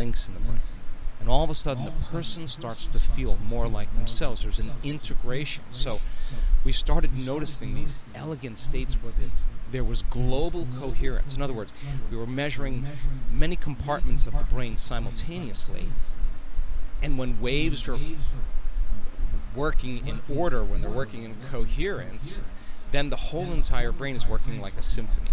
links in the brain. And all of a sudden, the person starts to feel more like themselves. There's an integration. So we started noticing these elegant states where there was global coherence. In other words, we were measuring many compartments of the brain simultaneously. And when waves are working in order, when they're working in coherence, then the whole entire brain is working like a symphony.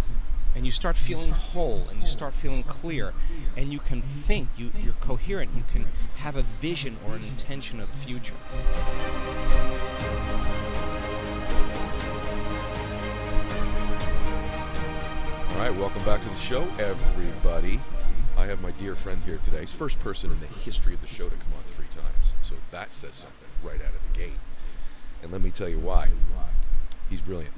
And you start feeling whole, and you start feeling clear, and you can think, you're coherent, you can have a vision or an intention of the future. All right, welcome back to the show, everybody. I have my dear friend here today. He's the first person in the history of the show to come on 3 times, so that says something right out of the gate. And let me tell you why. He's brilliant.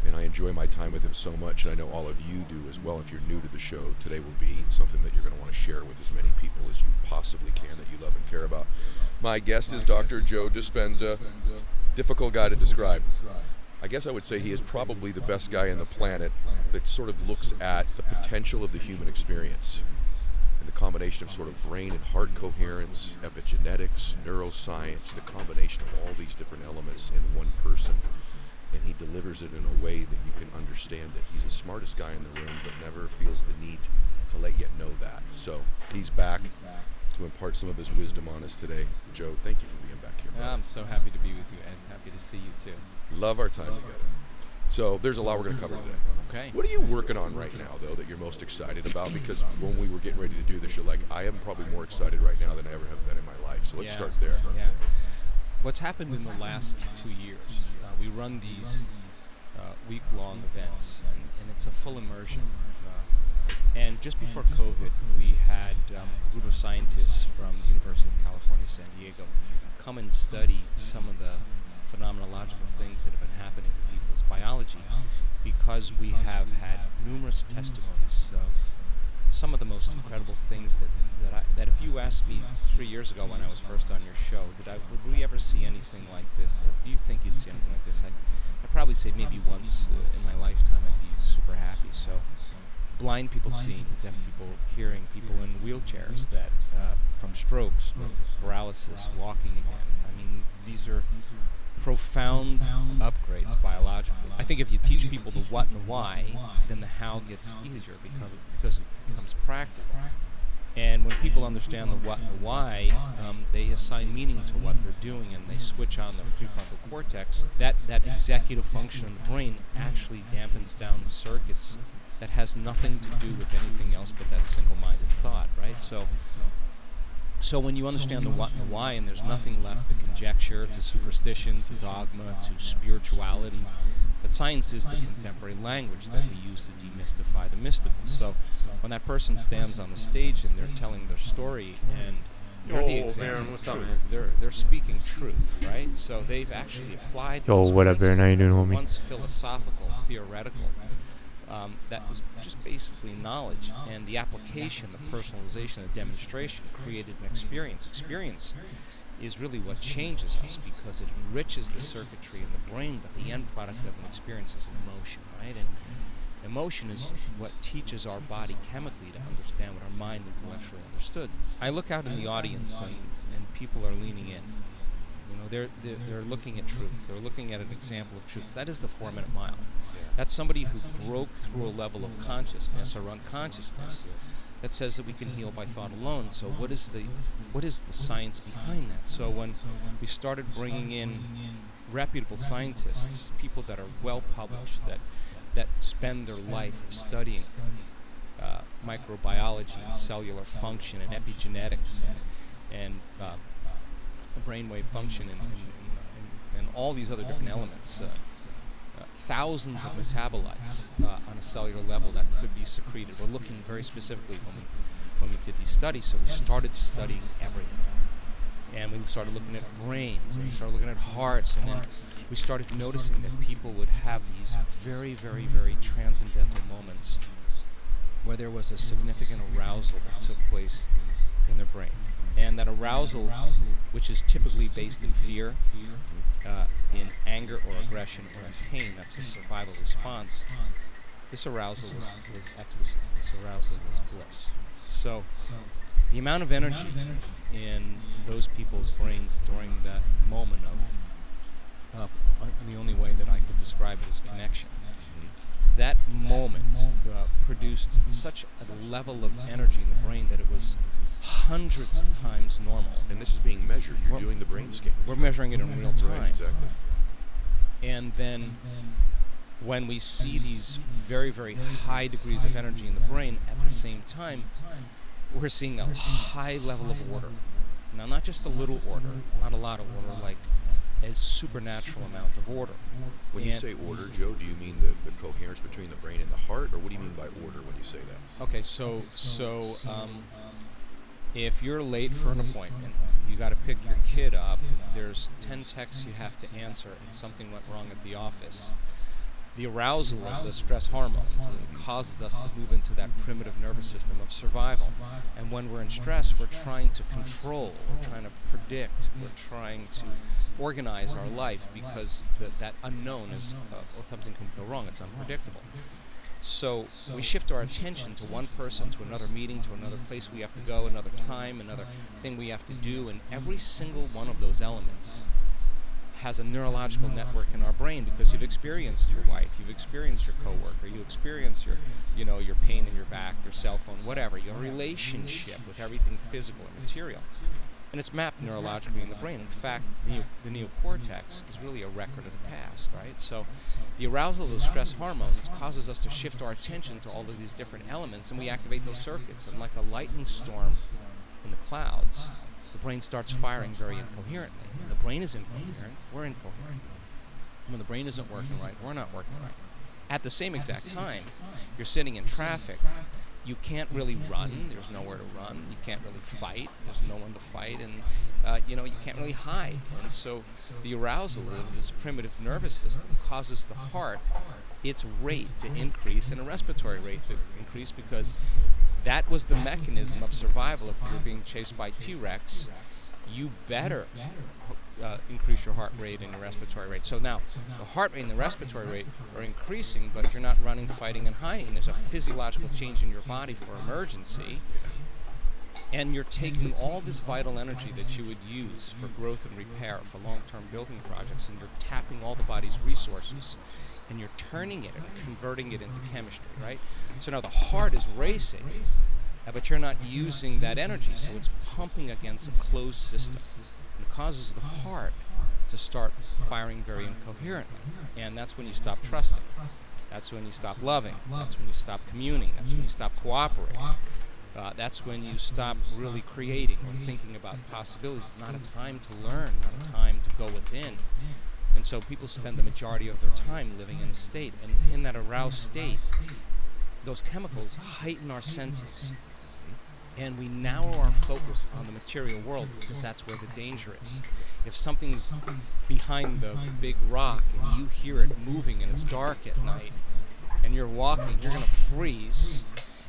And I enjoy my time with him so much, and I know all of you do as well. If you're new to the show, today will be something that you're going to want to share with as many people as you possibly can that you love and care about. My guest is Dr. Joe Dispenza. Difficult guy to describe. I guess I would say he is probably the best guy on the planet that sort of looks at the potential of the human experience and the combination of sort of brain and heart coherence, epigenetics, neuroscience, the combination of all these different elements in one person. And he delivers it in a way that you can understand it. He's the smartest guy in the room, but never feels the need to let you know that. So he's back to impart some of his wisdom on us today. Joe, thank you for being back here. I'm so happy to be with you, Ed. Happy to see you too. Love our time together. So there's a lot we're going to cover today. Okay. What are you working on right now, though, that you're most excited about? Because when we were getting ready to do this, you're like, I am probably more excited right now than I ever have been in my life. So let's start there. Yeah. What's happened in the last 2 years, we run these week-long events, and it's a full immersion. And just before COVID, we had a group of scientists from the University of California, San Diego, come and study some of the phenomenological things that have been happening in people's biology, because we have had numerous testimonies of some of the most incredible things that if you asked me 3 years ago when I was first on your show, would we ever see anything like this, or do you think you'd see anything like this? I'd probably say maybe once in my lifetime I'd be super happy. So blind people seeing, deaf people hearing, people in wheelchairs that from strokes, paralysis, walking again. I mean, these are profound upgrades biologically. I think if you teach people the what and the why, then the how gets easier because it becomes practical. And when people understand the what and the why, they assign meaning to what they're doing, and they switch on their prefrontal cortex. That executive function in the brain actually dampens down the circuits that has nothing to do with anything else but that single-minded thought, right? So when you understand the what and the why, and there's nothing left to conjecture, to superstition, to dogma, to spirituality, that science is the contemporary language that we use to demystify the mystical. So when that person stands on the stage and they're telling their story, and they're the example of truth, they're speaking truth, right? So they've actually applied those what up, Baron? How you doing, homie? Once philosophical, theoretical, that was just basically knowledge, and the application, the personalization, the demonstration created an experience. Experience is really what changes us, because it enriches the circuitry in the brain, but the end product of an experience is emotion, right? And emotion is what teaches our body chemically to understand what our mind intellectually understood. I look out in the audience, and people are leaning in. You know, they're looking at truth. They're looking at an example of truth. That is the 4-minute mile. That's somebody who broke through a level of consciousness or unconsciousness that says that we can heal by thought alone. So what is the science behind that? So when we started bringing in reputable scientists, people that are well published, that spend their life studying microbiology and cellular function and epigenetics and brainwave function and all these other different elements, thousands of metabolites on a cellular level that could be secreted. We're looking very specifically when we did these studies, so we started studying everything. And we started looking at brains, and we started looking at hearts, and then we started noticing that people would have these very, very, very transcendental moments where there was a significant arousal that took place in their brain. And that arousal, which is typically based in fear, in anger or aggression or in pain, that's a survival response. This arousal was ecstasy. This arousal was bliss. So the amount of energy in those people's brains during that moment of the only way that I could describe it is connection. That moment produced such a level of energy in the brain that it was hundreds of times normal. And this is being measured. You're doing the brain scan. We're measuring it in real time. Right, exactly. And then when we see these very, very high degrees of energy in the brain at the same time, we're seeing a high level of order. Now, not just a little order, not a lot of order, like a supernatural amount of order. When you say order, Joe, do you mean the coherence between the brain and the heart, or what do you mean by order when you say that? Okay, so if you're late for an appointment, you got to pick your kid up, there's 10 texts you have to answer, and something went wrong at the office. The arousal of the stress hormones causes us to move into that primitive nervous system of survival. And when we're in stress, we're trying to control, we're trying to predict, we're trying to organize our life because that unknown is, something can go wrong, it's unpredictable. So we shift our attention to one person, to another meeting, to another place we have to go, another time, another thing we have to do, and every single one of those elements has a neurological network in our brain because you've experienced your wife, you've experienced your coworker, you experienced your pain in your back, your cell phone, whatever, your relationship with everything physical and material. And it's mapped neurologically in the brain. In fact, the neocortex is really a record of the past, right? So the arousal of those stress hormones causes us to shift our attention to all of these different elements, and we activate those circuits. And like a lightning storm in the clouds, the brain starts firing very incoherently. When the brain is incoherent, we're incoherent. When the brain isn't working right, we're not working right. At the same exact time, you're sitting in traffic. You can't really run. There's nowhere to run. You can't really fight. There's no one to fight. And, you can't really hide. And so the arousal of this primitive nervous system causes the heart, its rate to increase and a respiratory rate to increase because that was the mechanism of survival. If you're being chased by T-Rex, you better increase your heart rate and your respiratory rate. So now, the heart rate and the respiratory rate are increasing, but you're not running, fighting, and hiding. There's a physiological change in your body for emergency, and you're taking all this vital energy that you would use for growth and repair, for long-term building projects, and you're tapping all the body's resources, and you're turning it and converting it into chemistry, right? So now the heart is racing, but you're not using that energy, so it's pumping against a closed system. And it causes the heart to start firing very incoherently. And that's when you stop trusting. That's when you stop loving. That's when you stop communing. That's when you stop cooperating. That's when you stop really creating or thinking about possibilities. It's not a time to learn, not a time to go within. And so people spend the majority of their time living in a state. And in that aroused state, those chemicals heighten our senses. And we narrow our focus on the material world because that's where the danger is. If something's behind the big rock and you hear it moving and it's dark at night and you're walking, you're going to freeze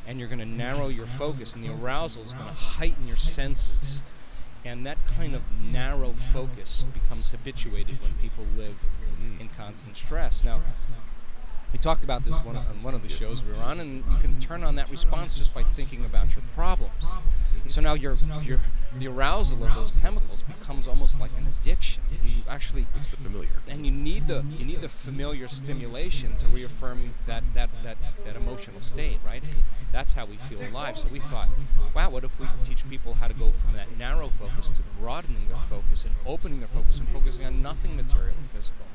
and you're going to narrow your focus, and the arousal is going to heighten your senses. And that kind of narrow focus becomes habituated when people live in constant stress. Now, we talked about this on one of the shows we were on, and you can turn on that response just by thinking about your problems. So now the arousal of those chemicals becomes almost like an addiction. You actually, it's the familiar, and you need the familiar stimulation to reaffirm that emotional state, right? That's how we feel alive. So we thought, wow, what if we teach people how to go from that narrow focus to broadening their focus and opening their focus and focusing on nothing material or physical.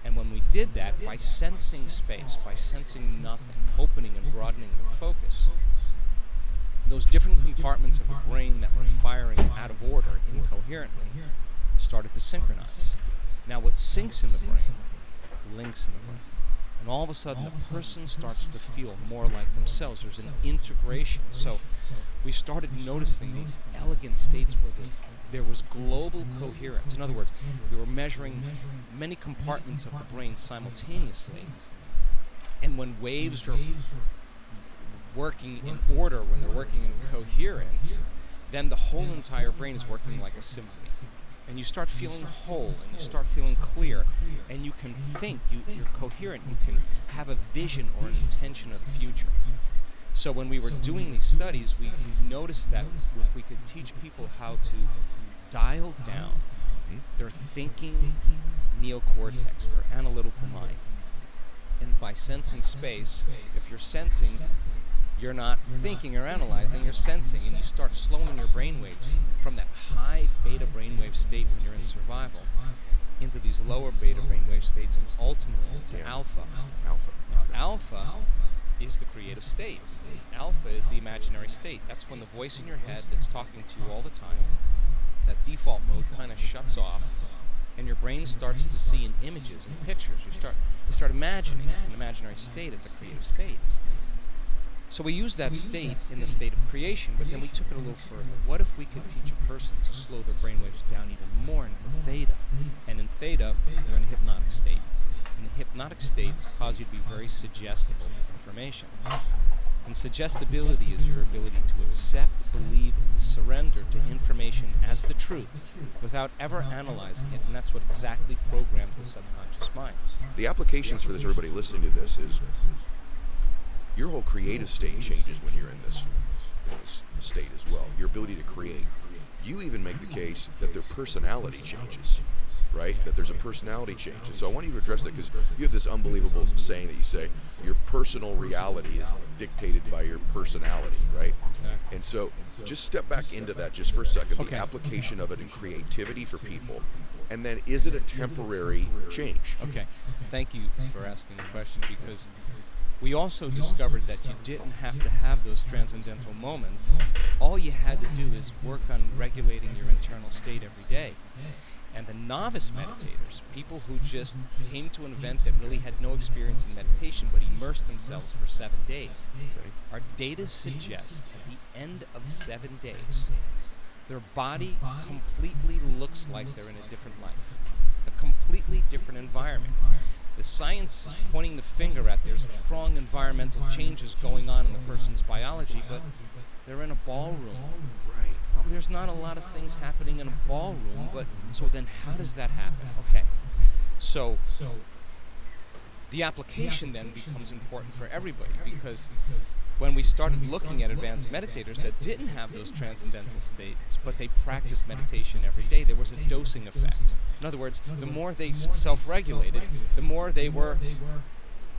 And when we did that, by sensing space, by sensing nothing, opening and broadening their focus, those different compartments of the brain that were firing out of order incoherently started to synchronize. Now what syncs in the brain links in the brain. And all of a sudden, the person starts to feel more like themselves. There's an integration. So we started noticing these elegant states where there was global coherence. In other words, we were measuring many compartments of the brain simultaneously. And when waves are working in order, when they're working in coherence, then the whole entire brain is working like a symphony. And you start feeling whole, and you start feeling clear, and you can think, you're coherent, you can have a vision or an intention of the future. So when we were doing these studies, we noticed that if we could teach people how to dial down their thinking neocortex, their analytical mind, and by sensing space, if you're sensing, you're not thinking or analyzing, you're sensing, and you start slowing your brainwaves from that high beta brainwave state when you're in survival into these lower beta brainwave states and ultimately into alpha. Now, alpha is the creative state. Alpha is the imaginary state. That's when the voice in your head that's talking to you all the time, that default mode kind of shuts off, and your brain starts to see in images and pictures. You start imagining. It's an imaginary state. It's a creative state. So we use that state in the state of creation, but then we took it a little further. What if we could teach a person to slow their brainwaves down even more into theta? And in theta, you're in a hypnotic state. And the hypnotic states cause you to be very suggestible to information. And suggestibility is your ability to accept, believe, and surrender to information as the truth without ever analyzing it, and that's what exactly programs the subconscious mind. The applications for this, everybody listening to this, is your whole creative state changes when you're in this state as well. Your ability to create. You even make the case that their personality changes, right? That there's a personality change. And so I want you to address that, because you have this unbelievable saying that you say, your personal reality is dictated by your personality, right? Exactly. And so just step back into that just for a second, Okay. the application of it in creativity for people. And then is it a temporary change? Okay, thank you for asking the question, because we also discovered that you didn't have to have those transcendental moments. All you had to do is work on regulating your internal state every day. And the novice meditators, people who just came to an event that really had no experience in meditation but immersed themselves for 7 days, our data suggests at the end of 7 days, their body completely looks like they're in a different life, a completely different environment. The science is pointing the finger at there's strong environmental changes going on in the person's biology, but they're in a ballroom. Right. Well, there's not a lot of things happening in a ballroom, but so then how does that happen? Okay, so the application then becomes important for everybody, because when we started looking at advanced meditators that didn't have those transcendental states, but they practiced meditation every day, there was a dosing effect. In other words, the more they self-regulated, the more they were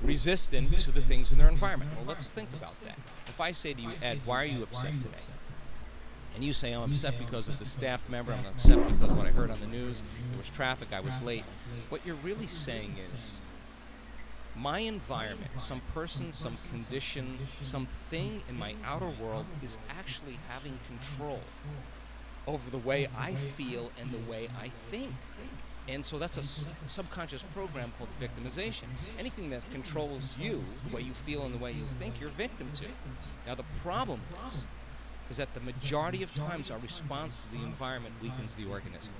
resistant to the things in their environment. Well, let's think about that. If I say to you, Ed, why are you upset today? And you say, I'm upset because of the staff member, I'm upset because of what I heard on the news, there was traffic, I was late. What you're really saying is, my environment, some person, some condition, something in my outer world is actually having control over the way I feel and the way I think. And so that's a subconscious program called victimization. Anything that controls you, the way you feel and the way you think, you're victim to. Now the problem is that the majority of times our response to the environment weakens the organism.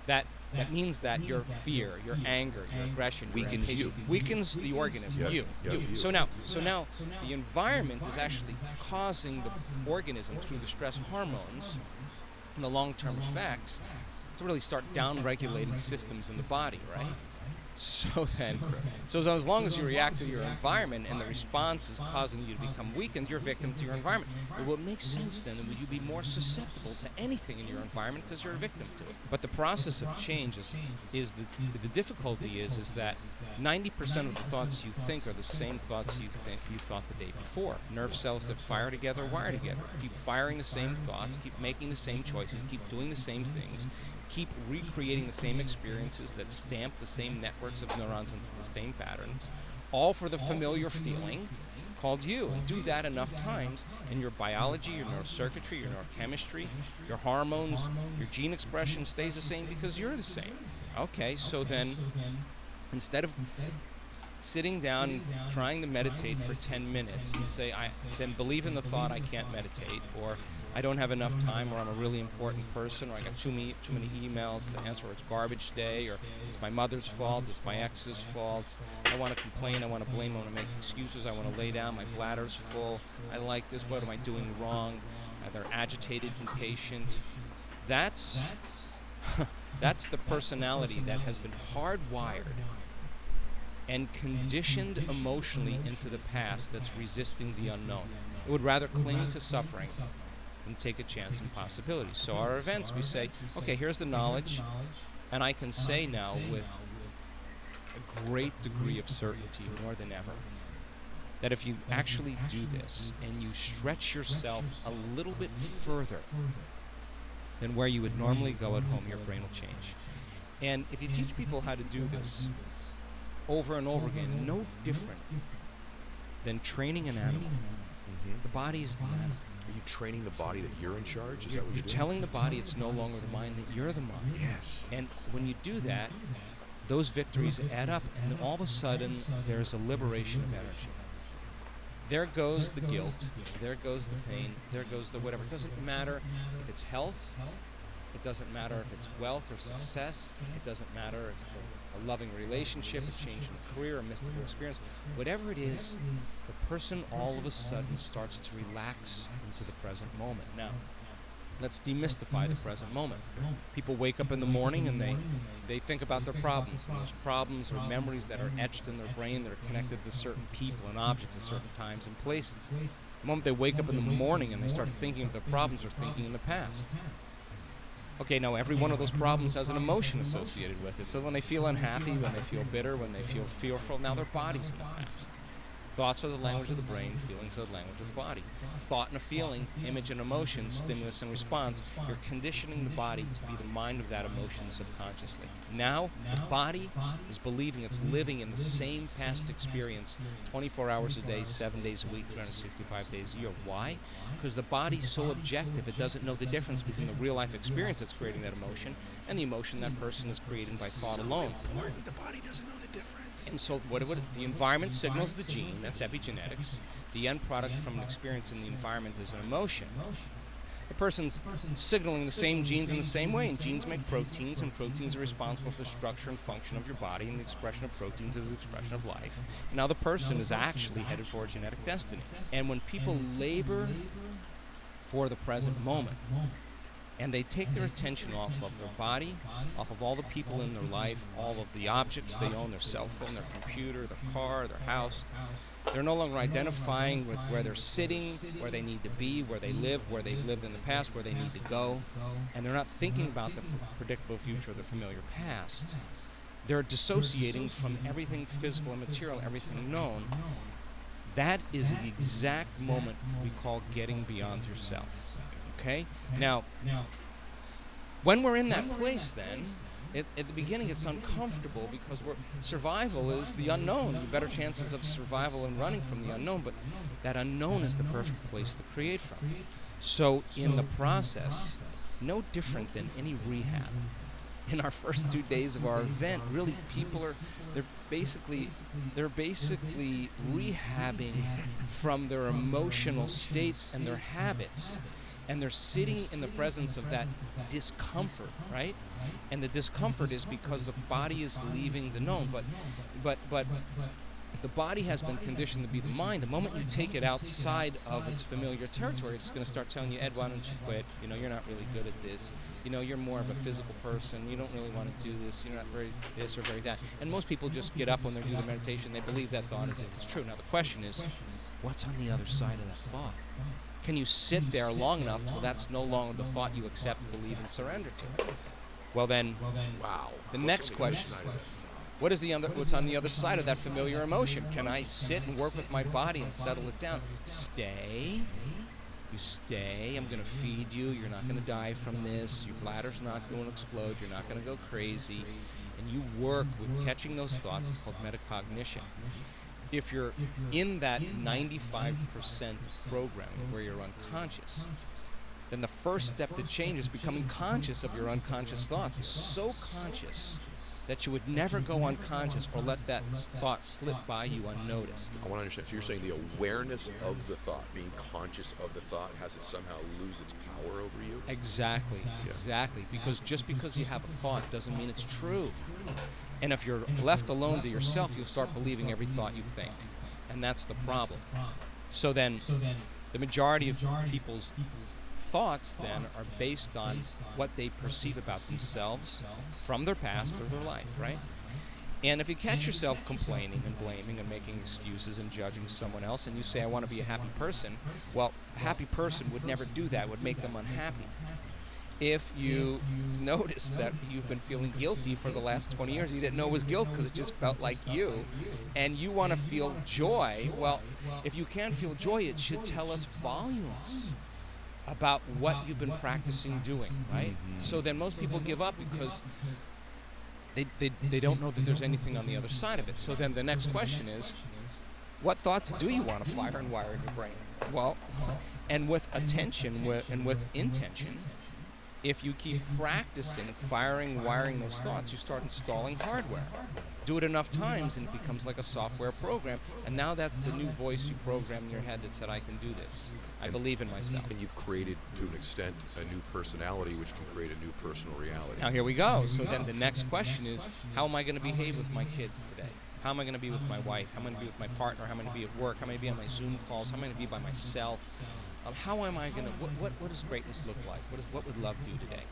That means that your fear, your anger, your aggression, your Weakens impatience you. weakens the organism, Yeah, you. yeah, you. So now the environment is actually causing the organism through the stress hormones and the long-term effects to really start down-regulating systems in the body, right? So as long as you react to your environment and the response is causing you to become weakened, you're victim to your environment. Well, what makes sense then would you be more susceptible to anything in your environment because you're a victim to it. But the process of change is the difficulty is that 90% of the thoughts you think are the same thoughts you thought the day before. Nerve cells that fire together wire together. Keep firing the same thoughts, keep making the same choices, keep doing the same things, keep recreating the same experiences that stamp the same networks of neurons into the same patterns, all for the familiar feeling called you. And do that enough times, and your biology, your neurocircuitry, your neurochemistry, your hormones, your gene expression stays the same because you're the same. Okay, so then instead of sitting down and trying to meditate for 10 minutes and say, then believe in the thought I can't meditate, or I don't have enough time, or I'm a really important person, or I got too many emails to answer, or it's garbage day, or it's my mother's fault, it's my ex's fault, I want to complain, I want to blame, I want to make excuses, I want to lay down, my bladder's full, I like this, what am I doing wrong? They're agitated, impatient. That's the personality that has been hardwired and conditioned emotionally into the past that's resisting the unknown. It would rather cling to suffering than take a chance in possibilities. So our events, we say, okay, here's the knowledge, and I can say now with a great degree of certainty, more than ever, that if you actually do this and you stretch yourself a little bit further than where you would normally go at home, your brain will change. And if you teach people how to do this over and over again, no different than training an animal. The body is the animal. Are you training the body that you're in charge? Is that what You're telling the body it's no longer the mind, that you're the mind. Yes. And when you do that, those victories add up, and all of a sudden, there's a liberation of energy. There goes the guilt, there goes the pain, there goes the whatever. It doesn't matter if it's health, it doesn't matter if it's wealth or success, it doesn't matter if it's a loving relationship, a change in a career, a mystical experience. Whatever it is, the person all of a sudden starts to relax into the present moment. Now, let's demystify the present moment. People wake up in the morning and they think about their problems, and those problems are memories that are etched in their brain that are connected to certain people and objects at certain times and places. The moment they wake up in the morning and they start thinking of their problems, they're thinking in the past. Okay, now every one of those problems has an emotion associated with it. So when they feel unhappy, when they feel bitter, when they feel fearful, now their body's in the past. Thoughts are the language of the brain, feelings are the language of the body. Thought and a feeling, image and emotion, stimulus and response. You're conditioning the body to be the mind of that emotion subconsciously. Now, the body is believing it's living in the same past experience 24 hours a day, 7 days a week, 365 days a year. Why? Because the body's so objective, it doesn't know the difference between the real life experience that's creating that emotion and the emotion that person is creating by thought alone. The body doesn't know the difference. And so the environment signals the gene, that's epigenetics. The end product from an experience in the environment is an emotion. A person's signaling the same genes in the same way, and genes make proteins, and proteins are responsible for the structure and function of your body, and the expression of proteins is the expression of life. And now the person is actually headed for a genetic destiny. And when people labor for the present moment, and they take their attention off of their body, off of all the people in their life, all of the objects they own, their cell phone, their computer, their car, their house. They're no longer identifying with where they're sitting, where they need to be, where they live, where they've lived in the past, where they need to go. And they're not thinking about the predictable future or the familiar past. They're dissociating from everything physical and material, everything known. That is the exact moment we call getting beyond yourself. Okay? Now, when we're in that place then, at the beginning it's uncomfortable because survival is the unknown. You have better chances of survival and running from the unknown, but that unknown is the perfect place to create from. So in the process, no different than any rehab. In our first 2 days of our event, really people they're basically rehabbing from their emotional states and their habits. And they're sitting in the presence of that discomfort, right? And the discomfort is because the body is leaving the known. But if the body has been conditioned to be the mind, the moment you take it outside of its familiar territory, it's going to start telling you, Ed, why don't you quit? You know, you're not really good at this. You know, you're more of a physical person. You don't really want to do this. You're not very this or very that. And most people just get up when they're doing the meditation. They believe that thought is true. Now, the question is, what's on the other side of that thought? Can you sit there long enough till that's no longer the thought you accept, believe, and surrender to? Well then, wow. The next question, what's on the other side of that familiar emotion? Can I sit and work with my body and settle it down? Stay. You stay. I'm going to feed you. You're not going to die from this. Your bladder's not going to explode. You're not going to go crazy. And you work with catching those thoughts. It's called metacognition. If you're in that 95% of programming where you're unconscious, then the first step to change is becoming conscious of your unconscious thoughts. So conscious that you would never go unconscious or let that thought slip by you unnoticed. I want to understand. So you're saying the awareness of the thought, being conscious of the thought, has it somehow lose its power over you? Exactly, exactly. Because just because you have a thought doesn't mean it's true. And if you're left alone to yourself, you'll start believing every thought you think. And that's the problem. So then, the majority of people's thoughts then are based on what they perceive about themselves from their past or their life, right? And if you catch yourself complaining and blaming and making excuses and judging someone else, and you say, I want to be a happy person, well, a happy person would never do that, would make them unhappy. If you notice that you've been feeling guilty for the last 20 years, you didn't know it was guilt because it just felt like you, and you want to feel joy, well, if you can't feel joy, it should tell us volumes about what you've been practicing doing, right? So then most people give up because they don't know that there's anything on the other side of it. So then the next question is, what thoughts do you want to fire and wire in your brain? Well, and with attention and with intention, if you keep practicing firing, wiring those thoughts, you start installing hardware. Do it enough times and it becomes like a software program, and now that's the new voice you program in your head that said, I can do this. I believe in myself. And you've created, to an extent, a new personality which can create a new personal reality. Now here we go. So then the next question is, how am I going to behave with my kids today? How am I going to be with my wife? How am I going to be with my partner? How am I going to be at work? How am I going to be on my Zoom calls? How am I going to be by myself? How am I going to, what does greatness look like? What would love do today?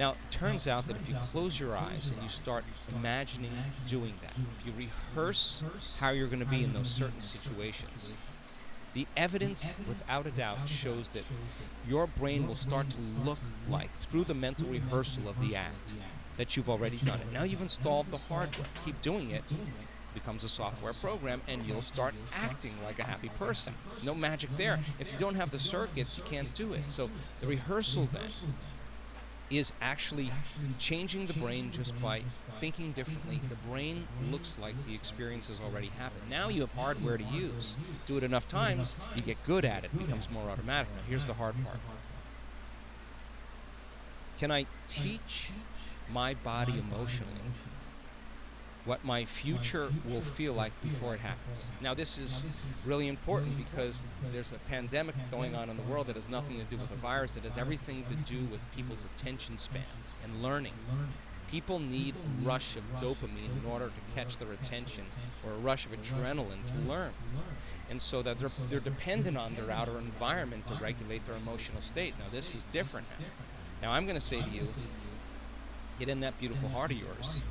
Now, it turns out that if you close your eyes and you start imagining doing that, if you rehearse how you're going to be in those certain situations, the evidence, without a doubt, shows that your brain will start to look like, through the mental rehearsal of the act, that you've already done it. Now you've installed the hardware. Keep doing it. Becomes a software program, and you'll start acting like a happy person. No magic there. If you don't have the circuits, you can't do it. So the rehearsal then is actually changing the brain just by thinking differently. The brain looks like the experience has already happened. Now you have hardware to use. Do it enough times, you get good at it. It becomes more automatic. Now here's the hard part. Can I teach my body emotionally what my future will feel like before it happens? Now this is really important because there's a pandemic going on in the world that has nothing to do with the virus. It has everything to do with people's attention spans and learning. People need a rush of dopamine in order to catch their attention, or a rush of adrenaline to learn. And so that they're dependent on their outer environment to regulate their emotional state. Now this is different now. Now I'm going to say to you, get in that beautiful heart of yours,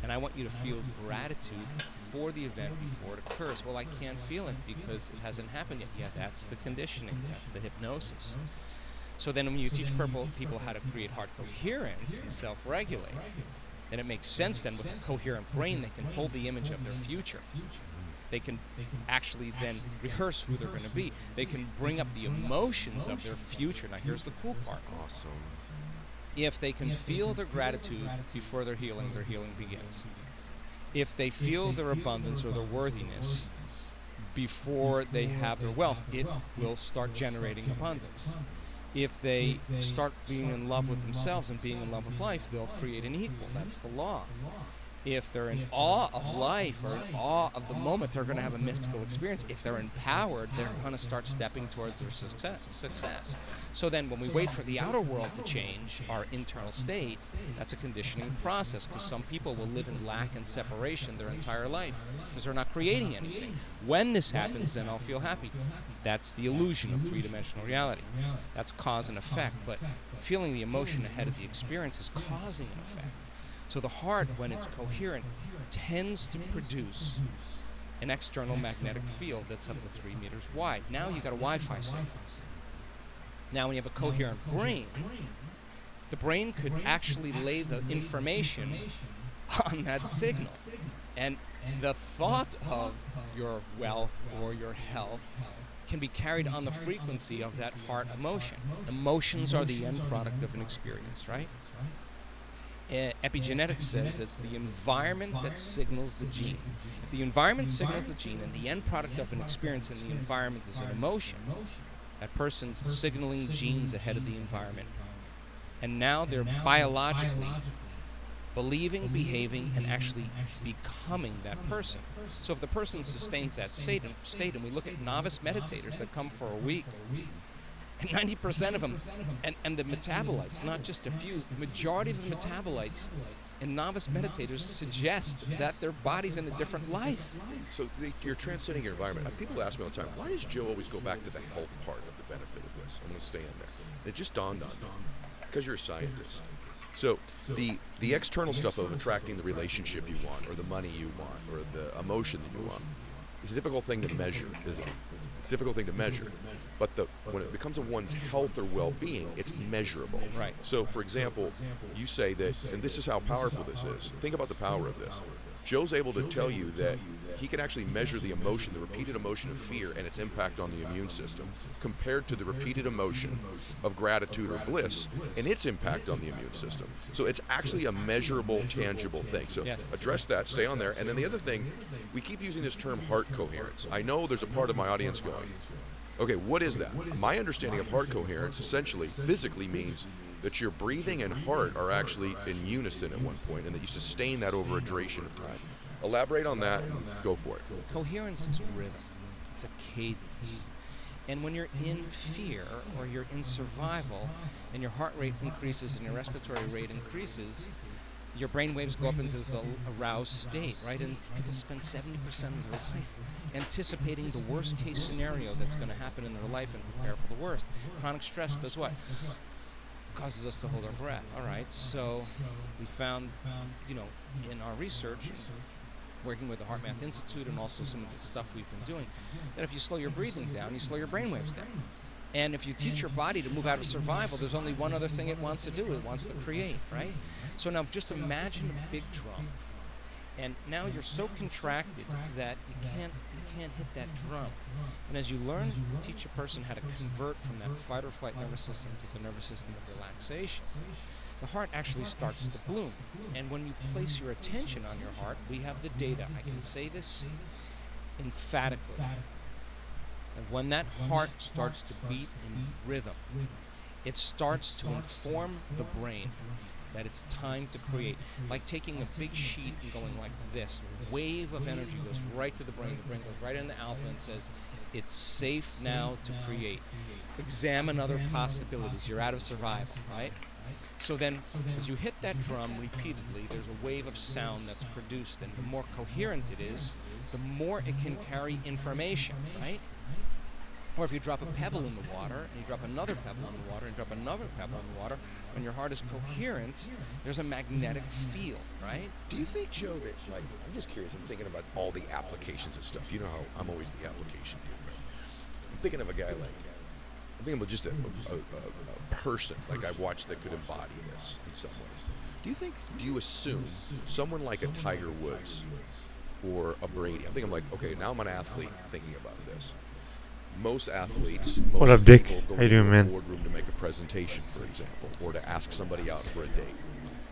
and I want you to feel gratitude for the event before it occurs. Well, I can't feel it because it hasn't happened yet. Yeah, that's the conditioning. That's the hypnosis. So then when you teach people how to create heart coherence and self-regulate, then it makes sense then with a coherent brain they can hold the image of their future. They can actually then rehearse who they're going to be. They can bring up the emotions of their future. Now here's the cool part. Awesome. If they can feel their gratitude before their healing begins. If they feel their abundance or their worthiness before they have their wealth, it will start generating abundance. If they start being in love with themselves and being in love with life, they'll create an equal. That's the law. If they're in awe of life or in awe of the moment, they're going to have a mystical experience. If they're empowered, they're going to start stepping towards their success. So then when we wait for the outer world to change our internal state, that's a conditioning process, because some people will live in lack and separation their entire life because they're not creating anything. When this happens, then I'll feel happy. That's the illusion of three-dimensional reality. That's cause and effect, but feeling the emotion ahead of the experience is causing an effect. So the heart, when it's coherent, tends to produce an external magnetic field that's up to 3 meters wide. Now you've got a Wi-Fi signal. Now when you have a coherent brain, the brain could actually lay the information on that signal. And the thought of your wealth or your health can be carried on the frequency of that heart emotion. Emotions are the end product of an experience, right? Epigenetics says it's the environment that signals the gene. If the environment signals the gene and the end product of an experience in the environment is an emotion, that person's signaling genes ahead of the environment. And now they're biologically believing, behaving, and actually becoming that person. So if the person sustains that state, and we look at novice meditators that come for a week, and 90% of them, and the metabolites, not just a few, the majority of the metabolites in novice meditators suggest that their body's in a different life. So you're transcending your environment. People ask me all the time, why does Joe always go back to the health part of the benefit of this? I'm going to stay in there. It just dawned on me. Because you're a scientist. So the external stuff of attracting the relationship you want, or the money you want, or the emotion that you want, is a difficult thing to measure, isn't it? It's a difficult thing to measure. But when it becomes of one's health or well-being, it's measurable. Right. So, for example, you say that, and this is how powerful this is. Think about the power of this. Joe's able to tell you that he can actually measure the emotion, the repeated emotion of fear and its impact on the immune system, compared to the repeated emotion of gratitude or bliss and its impact on the immune system. So it's actually a measurable, tangible thing. So Yes. address that, stay on there. And then the other thing, we keep using this term heart coherence. I know there's a part of my audience going, okay, what is that? My understanding of heart coherence essentially, physically, means that your breathing and heart are actually in unison at one point, and that you sustain that over a duration of time. Elaborate on that, and go for it. Coherence is rhythm. It's a cadence. And when you're in fear or you're in survival and your heart rate increases and your respiratory rate increases, your brain waves go up into this aroused state, right? And people spend 70% of their life anticipating the worst case scenario that's going to happen in their life and prepare for the worst. Chronic stress does what? Causes us to hold our breath. All right, so we found, in our research, working with the Heart Math Institute and also some of the stuff we've been doing, that if you slow your breathing down, you slow your brain waves down. And if you teach your body to move out of survival, there's only one other thing it wants to do. It wants to create, right? So now just imagine a big drum. And now you're so contracted that you can't hit that drum. And as you learn, teach a person how to convert from that fight or flight nervous system to the nervous system of relaxation, the heart actually starts to bloom. And when you place your attention on your heart, we have the data. I can say this emphatically. And when that heart starts to beat in rhythm, it starts to inform the brain that it's time to create. Like taking a big sheet and going like this. Wave of energy goes right to the brain. The brain goes right into alpha and says, it's safe now to create. Examine other possibilities. You're out of survival, right? So then, as you hit that drum repeatedly, there's a wave of sound that's produced, and the more coherent it is, the more it can carry information, right? Or if you drop a pebble in the water, and you drop another pebble in the water, and drop another pebble in the water, when your heart is coherent, there's a magnetic field, right? Do you think, Joe, that, like, I'm just curious, I'm thinking about all the applications of stuff. You know how I'm always the application dude, right? I'm thinking of a guy like, I'm thinking about just a person, like I've watched, that could embody this in some ways. Do you assume someone like a Tiger Woods or a Brady? I'm thinking like, okay, now I'm an athlete thinking about this. Most athletes, What up, Dick? people go How you into doing, a man? boardroom to make a presentation, for example, or to ask somebody out for a date.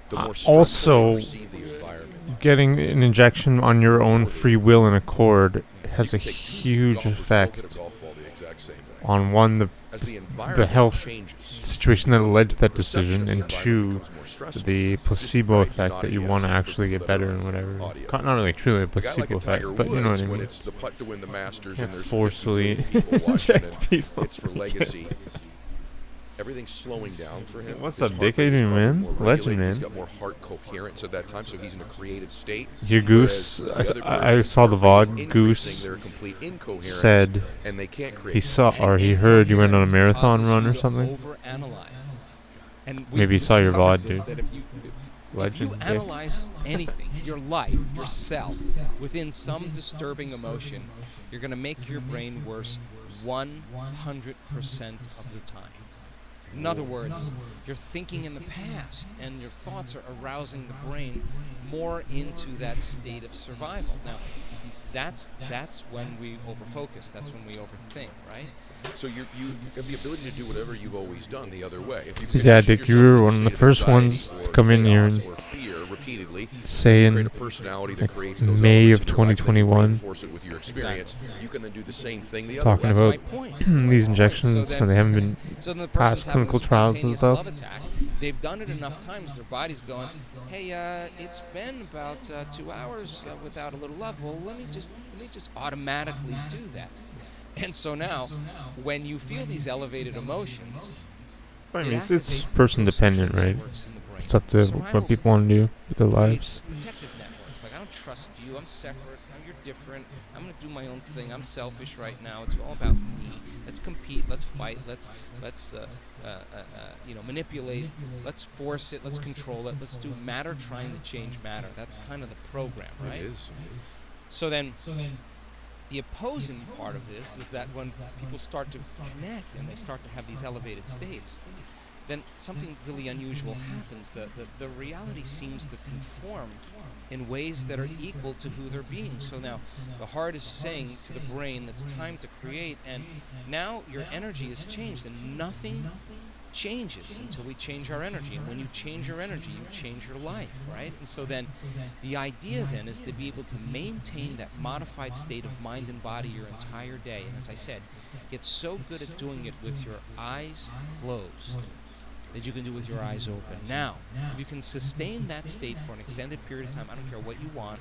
The more Also, stressful you perceive the environment, Getting an injection on your own free will and accord has a you can take two huge golfers, both effect hit a golf ball the exact same way. on one, As the the environment health changes, situation that led to that perception of decision, the and environment two, becomes more stressful. the Just placebo right, effect that you nodding want to yes for actually people get that better are and whatever. audio. Not really truly a A guy like placebo a effect, Tiger but you know what Woods, I when mean. it's the putt to win the Masters Can't and there's 50 forcefully million people watching inject and people. it's for legacy, everything's slowing down for him. What's His up, heart Dick? How rate you is doing, probably man? more Legend, regulated. man. He's got more heart coherence at that time, so he's in a creative state. Your Goose, Whereas the other I person, saw the their rate is VOD. increasing, Goose they're complete incoherence, said and they can't create. he saw And or he heard you went on a incoherence marathon causes run you or to something. overanalyze. And Maybe you saw your discovered VOD, this, dude. that if you Legend, Dick. analyze anything, your life, yourself, within some disturbing emotion, you're going to make your brain worse 100% of the time. In other words, you're thinking in the past, and your thoughts are arousing the brain more into that state of survival. Now, that's when we overfocus. That's when we overthink, right? So you have the ability to do whatever you've always done the other way. If you Yeah, condition Dick, you yourself were in a one of the state first anxiety ones or to come in here chaos and or fear repeatedly, create saying a personality that creates those May elements of in your life, then you 2021, reinforce it with your experience. You can then do the same thing the other talking way. That's about my point. That's my these point. injections So when they haven't been So then the past person's having a clinical trials and spontaneous stuff. love attack. They've done it enough times. Their body's going, hey, it's been about 2 hours without a little love. Well, let me just automatically do that. And so now, when you feel these elevated emotions, I mean, it it's activates the person processor dependent, that right? works in the brain. It's up to Survival what people want to do with their creates lives. protective networks. Like, I don't don't trust you. I'm separate. You're different. I'm going to do my own thing. I'm selfish right now. It's all about me. Let's compete. Let's fight. Let's manipulate. Let's force it. Let's control it. Let's do matter trying to change matter. That's kind of the program, right? It is. So then the opposing part of this is that when people start to connect and they start to have these elevated states, then something really unusual happens. The reality seems to conform in ways that are equal to who they're being. So now the heart is saying to the brain, it's time to create, and now your energy has changed, and nothing changes until we change our energy. And when you change your energy, you change your life, right? And so then the idea then is to be able to maintain that modified state of mind and body your entire day. And as I said, get so good at doing it with your eyes closed that you can do with your eyes open. Now, if you can sustain that state for an extended period of time, I don't care what you want,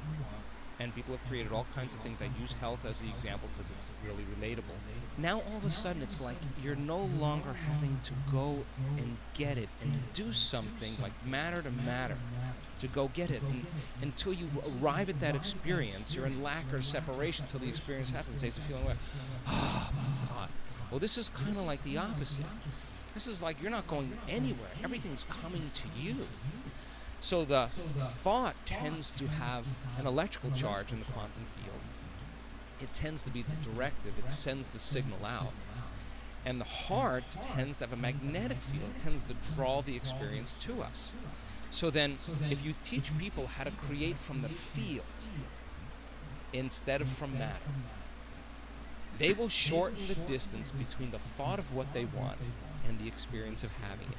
and people have created all kinds of things. I use health as the example because it's really relatable. Now all of a sudden it's like you're no longer having to go and get it and do something like matter to matter to go get it. And until you arrive at that experience, you're in lack or separation until the experience happens. It's a feeling like, oh my God. Well, this is kind of like the opposite. This is like you're not going anywhere. Everything's coming to you. So the thought tends to have an electrical charge in the quantum field. It tends to be the directive. It sends the signal out. And the heart tends to have a magnetic field. It tends to draw the experience to us. So then, if you teach people how to create from the field instead of from matter, they will shorten the distance between the thought of what they want and the experience of having it,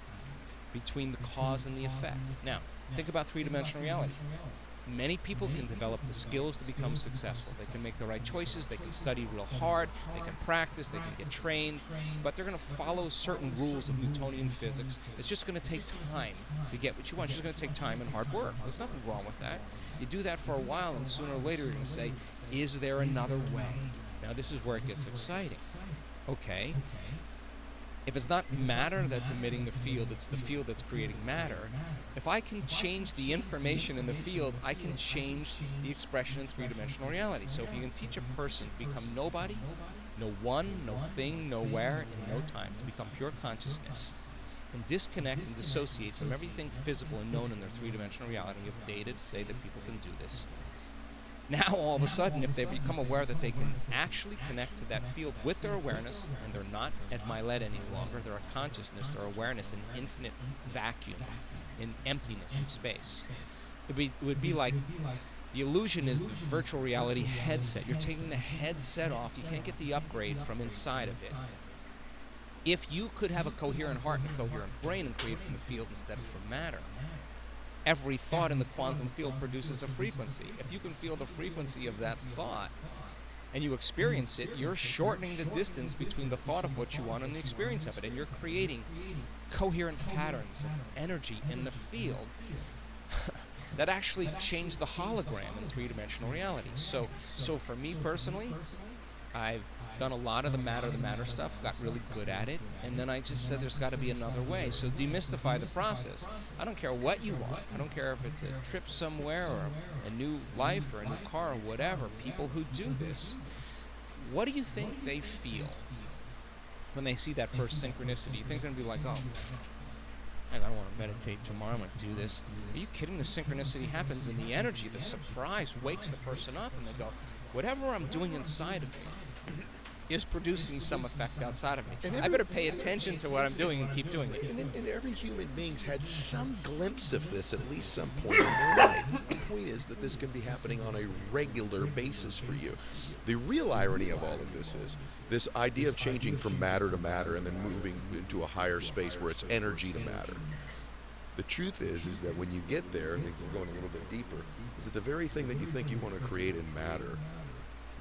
between the cause and the effect. Now, think about three-dimensional reality. Many people can develop the skills to become successful. They can make the right choices, they can study real hard, they can practice, they can get trained, but they're going to follow certain rules of Newtonian physics. It's just going to take time to get what you want. It's just going to take time and hard work. There's nothing wrong with that. You do that for a while, and sooner or later you're going to say, is there another way? Now this is where it gets exciting. Okay. If it's not matter that's emitting the field, it's the field that's creating matter. If I can change the information in the field, I can change the expression in three-dimensional reality. So if you can teach a person to become nobody, no one, no thing, nowhere, in no time, to become pure consciousness, and disconnect and dissociate from everything physical and known in their three-dimensional reality, you have data to say that people can do this. Now, all of a sudden, if they become aware that they can actually connect to that field with their awareness, and they're not at my lead any longer, they're a consciousness, they're awareness in infinite vacuum, in emptiness, in space. It would be like the illusion is the virtual reality headset. You're taking the headset off. You can't get the upgrade from inside of it. If you could have a coherent heart and a coherent brain and create from the field instead of from matter, every thought in the quantum field produces a frequency. If you can feel the frequency of that thought and you experience it, you're shortening the distance between the thought of what you want and the experience of it. And you're creating coherent patterns of energy in the field that actually change the hologram in three-dimensional reality. So for me personally, I've done a lot of the matter stuff, got really good at it, and then I just said there's got to be another way. So demystify the process. I don't care what you want. I don't care if it's a trip somewhere or a new life or a new car or whatever. People who do this, what do you think they feel when they see that first synchronicity? You think they're going to be like, oh, I don't want to meditate tomorrow, I'm going to do this. Are you kidding? The synchronicity happens and the energy, the surprise wakes the person up and they go, whatever I'm doing inside of me is producing some effect outside of me. I better pay attention to what I'm doing and keep doing it. And every human being's had some glimpse of this at least some point in their life. The point is that this can be happening on a regular basis for you. The real irony of all of this is this idea of changing from matter to matter and then moving into a higher space where it's energy to matter. The truth is that when you get there, and going a little bit deeper, is that the very thing that you think you want to create in matter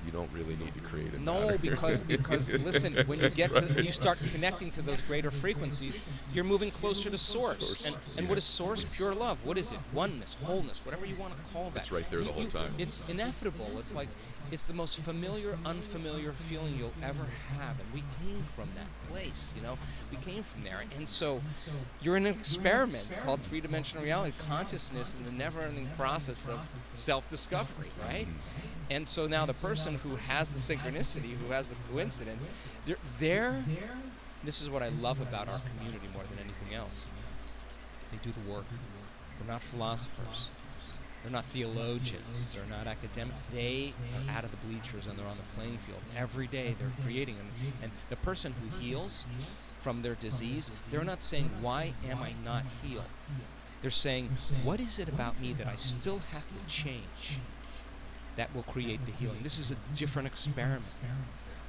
You don't really need to create it. No, because listen, when you start connecting to those greater frequencies, you're moving closer to source. And what is source? Pure love. What is it? Oneness, wholeness, whatever you want to call that. It's right there the whole time. It's ineffable. It's like it's the most familiar, unfamiliar feeling you'll ever have. And we came from that place, you know. We came from there. And so you're in an experiment called three-dimensional reality, consciousness, in the never-ending process of self-discovery, right? And so now the person who has the synchronicity, who has the coincidence, this is what I love about our community more than anything else. They do the work. They're not philosophers. They're not theologians. They're not academic. They are out of the bleachers and they're on the playing field. Every day they're creating. And the person who heals from their disease, they're not saying, why am I not healed? They're saying, what is it about me that I still have to change that will create the healing? This is a different experiment.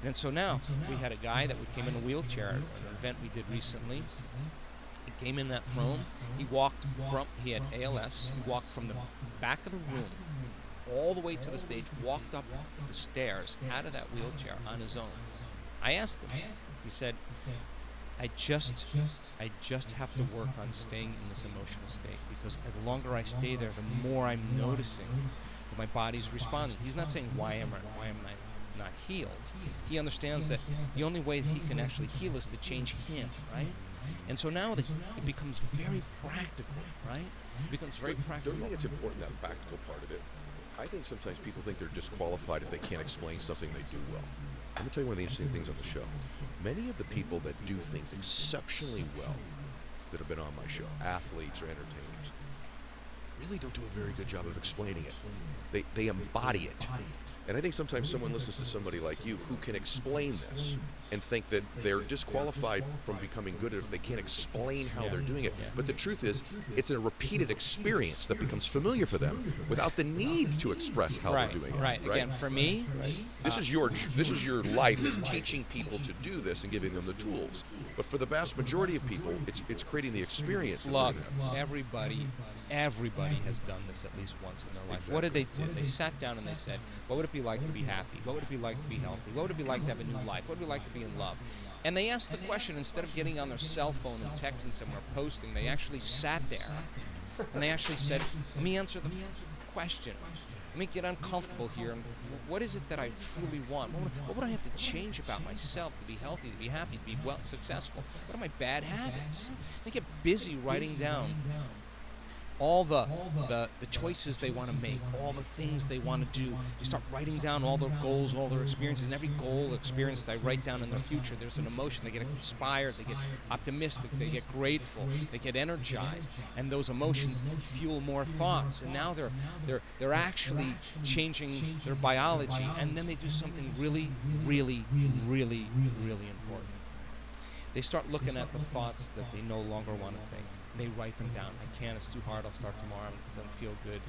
And so now we had a guy that came in a wheelchair at an event we did recently. He came in that throne. He had ALS. He walked from the back of the room all the way to the stage, walked up the stairs out of that wheelchair on his own. I asked him. He said, I just have to work on staying in this emotional state, because the longer I stay there, the more I'm noticing my body's responding. He's not saying, why am I not healed? He understands that the only way he can actually heal is to change him, right? And so now it becomes very practical, right? It becomes very practical. Don't you think it's important, that practical part of it? I think sometimes people think they're disqualified if they can't explain something they do well. Let me tell you one of the interesting things on the show. Many of the people that do things exceptionally well that have been on my show, athletes or entertainers, really don't do a very good job of explaining it. They embody it. And I think sometimes someone listens to somebody like you who can explain this and think that they're disqualified from becoming good if they can't explain how they're doing it. But the truth is, it's a repeated experience that becomes familiar for them without the need to express how they're doing it. Right. Again, for me, this is your life, is teaching people to do this and giving them the tools. But for the vast majority of people, it's creating the experience. Look, everybody has done this at least once in their life. Exactly. What did they do? They sat down and they said, what would it be like to be happy? What would it be like to be healthy? What would it be like to have a new life? What would it be like to be in love? And they asked the question, instead of getting on their cell phone and texting somewhere, posting, they actually sat there and they actually said, let me answer the question. Let me get uncomfortable here. And what is it that I truly want? What would I have to change about myself to be healthy, to be happy, to be successful? What are my bad habits? They get busy writing down all the choices they want to make, all the things they want to do. You start writing down all their goals, all their experiences, and every goal, experience they write down in their future, there's an emotion. They get inspired, they get optimistic, they get grateful, they get energized, and those emotions fuel more thoughts. And now they're actually changing their biology, and then they do something really, really, really, really important. They start looking at the thoughts that they no longer want to think. They write them down. I can't, it's too hard, I'll start tomorrow, it doesn't feel good.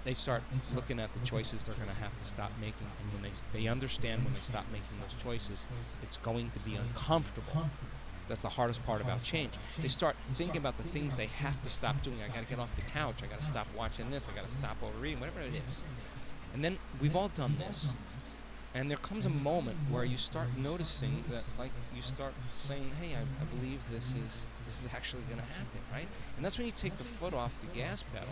They start looking at the choices they're going to have to stop making. And when they understand when they stop making those choices, it's going to be uncomfortable. That's the hardest part about change. They start thinking about the things they have to stop doing. I got to get off the couch. I got to stop watching this. I got to stop overeating, whatever it is. And then we've all done this. And there comes a moment where you start noticing that, like, you start saying, hey, I believe this is actually going to happen, right? And that's when you take the foot off the gas pedal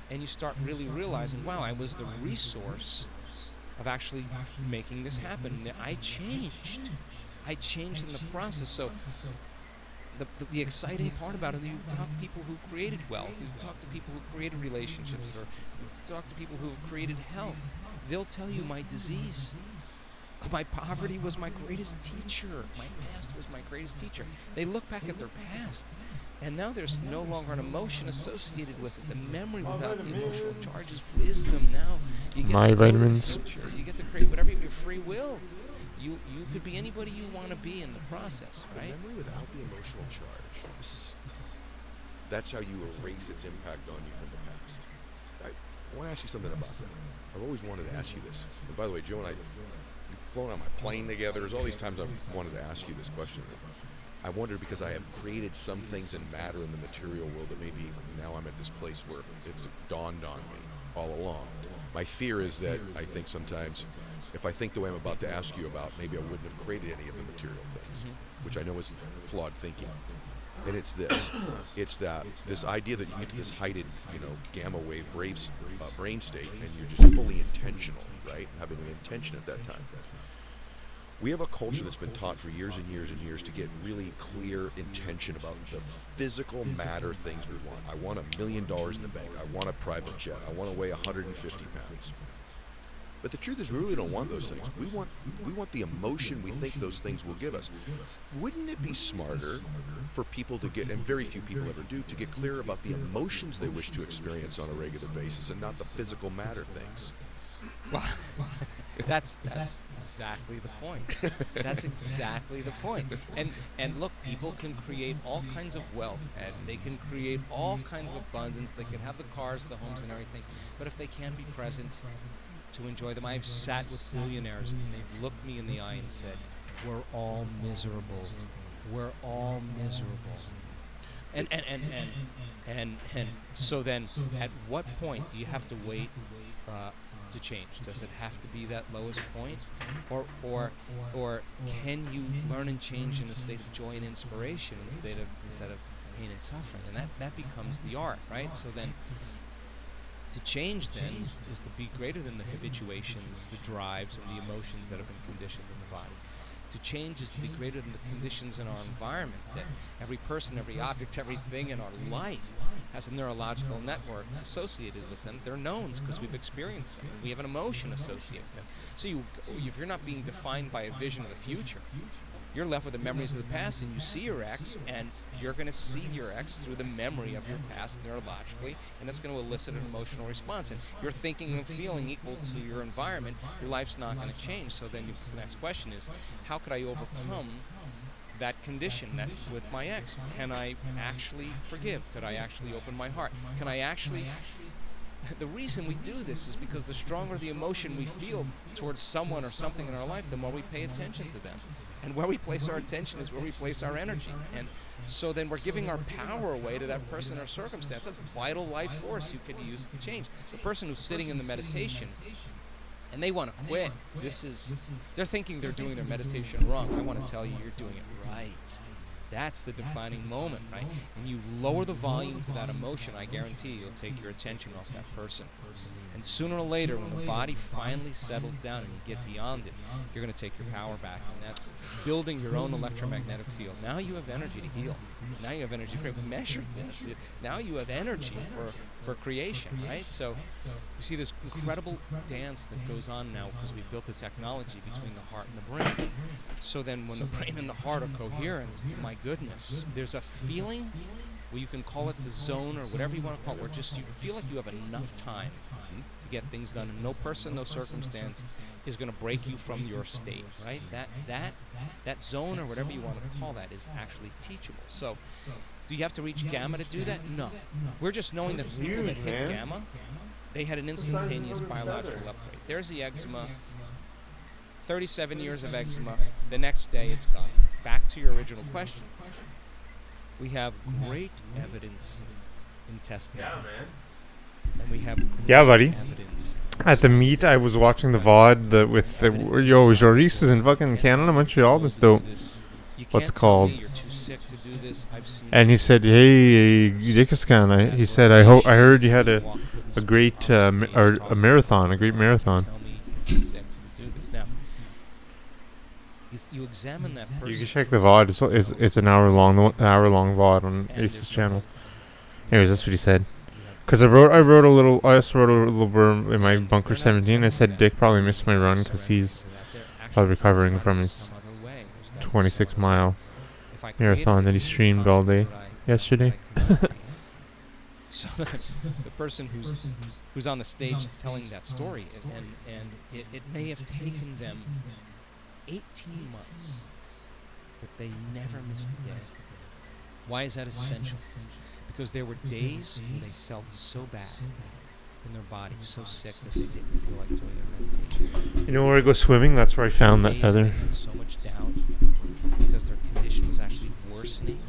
and you start really realizing, wow, I was the resource of actually making this happen. I changed in the process. So the exciting part about it, you talk to people who created wealth, you talk to people who created relationships, or you talk to people who have created health. They'll tell you, my disease, my poverty was my greatest teacher. My past was my greatest teacher. They look back at their past, and now there's no longer an emotion associated with it. The memory without the emotional charge is wisdom. Now you get My to vitamins. You get to create whatever your free will. You could be anybody you want to be in the process, right? Memory without the emotional charge. That's how you erase its impact on you from the past. I want to ask you something about that. I've always wanted to ask you this. And by the way, Joe and I, you've flown on my plane together. There's all these times I've wanted to ask you this question. I wondered, because I have created some things in matter in the material world that maybe now I'm at this place where it's dawned on me all along. My fear is that I think sometimes if I think the way I'm about to ask you about, maybe I wouldn't have created any of the material things, which I know is flawed thinking. And it's this. It's that this idea that you get to this heightened, gamma wave brain state, and you're just fully intentional, right? Having an intention at that time. We have a culture that's been taught for years and years and years to get really clear intention about the physical matter things we want. I want $1 million in the bank. I want a private jet. I want to weigh 150 pounds. But the truth is, we really don't want those things. We want the emotion we think those things will give us. Wouldn't it be smarter for people to get, and very few people ever do, to get clear about the emotions they wish to experience on a regular basis and not the physical matter things? Well, that's exactly the point. That's exactly the point. And look, people can create all kinds of wealth, and they can create all kinds of abundance. They can have the cars, the homes, and everything. But if they can't be present to enjoy them, I've sat with billionaires, and they've looked me in the eye and said, "We're all miserable. We're all miserable." And so then, at what point do you have to wait to change? Does it have to be that lowest point, or can you learn and change in a state of joy and inspiration instead of pain and suffering? And that becomes the art, right? So then, to change then is to be greater than the habituations, the drives, and the emotions that have been conditioned in the body. To change is to be greater than the conditions in our environment, that every person, every object, everything in our life has a neurological network associated with them. They're knowns because we've experienced them. We have an emotion associated with them. So if you're not being defined by a vision of the future, you're left with the memories of the past, and you see your ex, and you're going to see your ex through the memory of your past neurologically, and it's going to elicit an emotional response. And you're thinking and feeling equal to your environment, your life's not going to change. So then the next question is, how could I overcome that condition that with my ex? Can I actually forgive? Could I actually open my heart? Can I actually... The reason we do this is because the stronger the emotion we feel towards someone or something in our life, the more we pay attention to them. And where we place our attention is where we place our energy. And so then we're giving our power away to that person or circumstance. That's a vital life force you could use to change. The person who's sitting in the meditation and they want to quit, they're thinking they're doing their meditation wrong. I want to tell you, you're doing it right. That's the defining moment, right? And you lower the volume to that emotion, I guarantee you'll take your attention off that person. And sooner or later, when the body finally settles down and you get beyond it, you're going to take your power back. And that's building your own electromagnetic field. Now you have energy to heal. Now you have energy to create. We measured this. Now you have energy for creation, right? So you see this incredible dance that goes on now because we built the technology between the heart and the brain. So then when the brain and the heart are coherent, my goodness, there's a feeling, well, you can call it the zone or whatever you want to call it, where just you feel like you have enough time to get things done, and no person, no circumstance is going to break you from your state, right? That zone or whatever you want to call that is actually teachable. So do you have to reach gamma to do that? No. We're just knowing that people that hit gamma, they had an instantaneous biological upgrade. There's the eczema, 37 years of eczema, the next day it's gone. Back to your original question. We have great evidence in testing. Yeah, man. And we have buddy. evidence. At the meet, I was watching the VOD with Joris is in fucking Canada, Montreal. That's dope. What's it called? And he said, "Hey, Dickuscan," he said, "I heard you had a great marathon, a great marathon." You examine that person. You can check the VOD. It's an hour long VOD on Ace's channel. Anyways, that's what he said. Because I wrote a little blurb in my Bunker 17. I said Dick probably missed my run because he's probably recovering from his 26-mile marathon that he streamed all day yesterday. So the person who's on the stage telling that story, and it may have taken them 18 months, but they never missed a day. Why is that essential? Because there were days when they felt so bad in their body, so sick that they didn't feel like doing their meditation. You know where I go swimming? That's where I found that feather. They had so much down because their condition was actually worsening,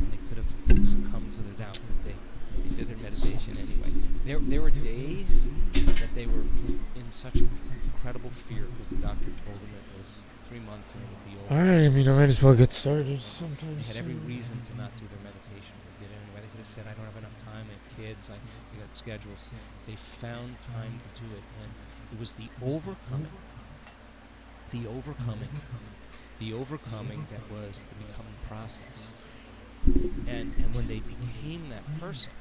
and they could have succumbed to their doubt, but they did their meditation anyway. There were days that they were in such incredible fear because the doctor told him it was 3 months and it would be over. Alright, I mean, I might as well get started They sometimes. had every reason to not do their meditation. They did it anyway. They could have said, I don't have enough time, I have kids, I got schedules. They found time to do it, and it was the overcoming that was the becoming process. And when they became that person,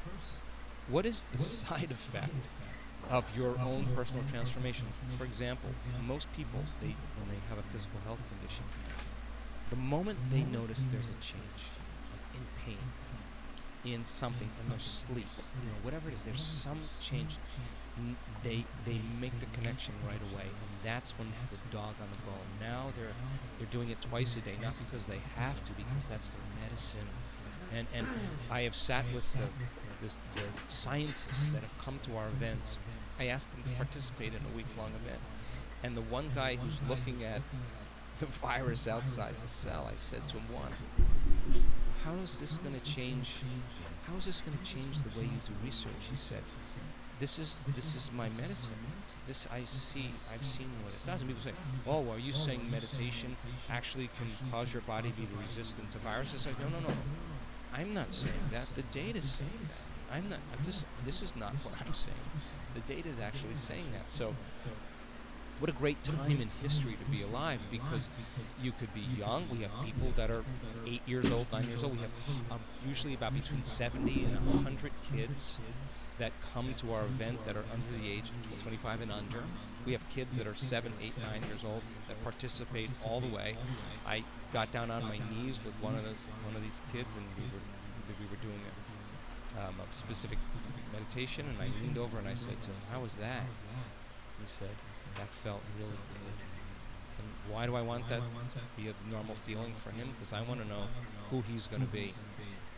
what is the side effect of your own personal transformation? For example, most people, when they have a physical health condition, the moment they notice there's a change, like in pain, in something, in their sleep, whatever it is, there's some change, they make the connection right away, and that's when it's the dog on the bone. Now they're doing it twice a day, not because they have to, because that's their medicine. And I have sat with the scientists that have come to our events. I asked them to participate in a week-long event, and the one guy who's looking at the virus outside the cell, I said to him, how is this going to change? How is this going to change the way you do research? He said, this is my medicine. I've seen what it does. And people say, oh, are you saying meditation actually can cause your body to be resistant to viruses? I said, no. I'm not saying that. The data's saying that. I'm not. This is not what I'm saying. The data is actually saying that. So, what a great time in history to be alive, because you could be young. We have people that are 8 years old, 9 years old. We have usually about between 70 and 100 kids that come to our event that are under the age of 25 and under. We have kids that are 7, 8, 9 years old that participate all the way. I got down on my knees with one of these kids, and we were doing a specific meditation, and I leaned over and I said to him, "How was that?" He said, "That felt really good." And why do I want that to be a normal feeling for him? Because I want to know who he's going to be.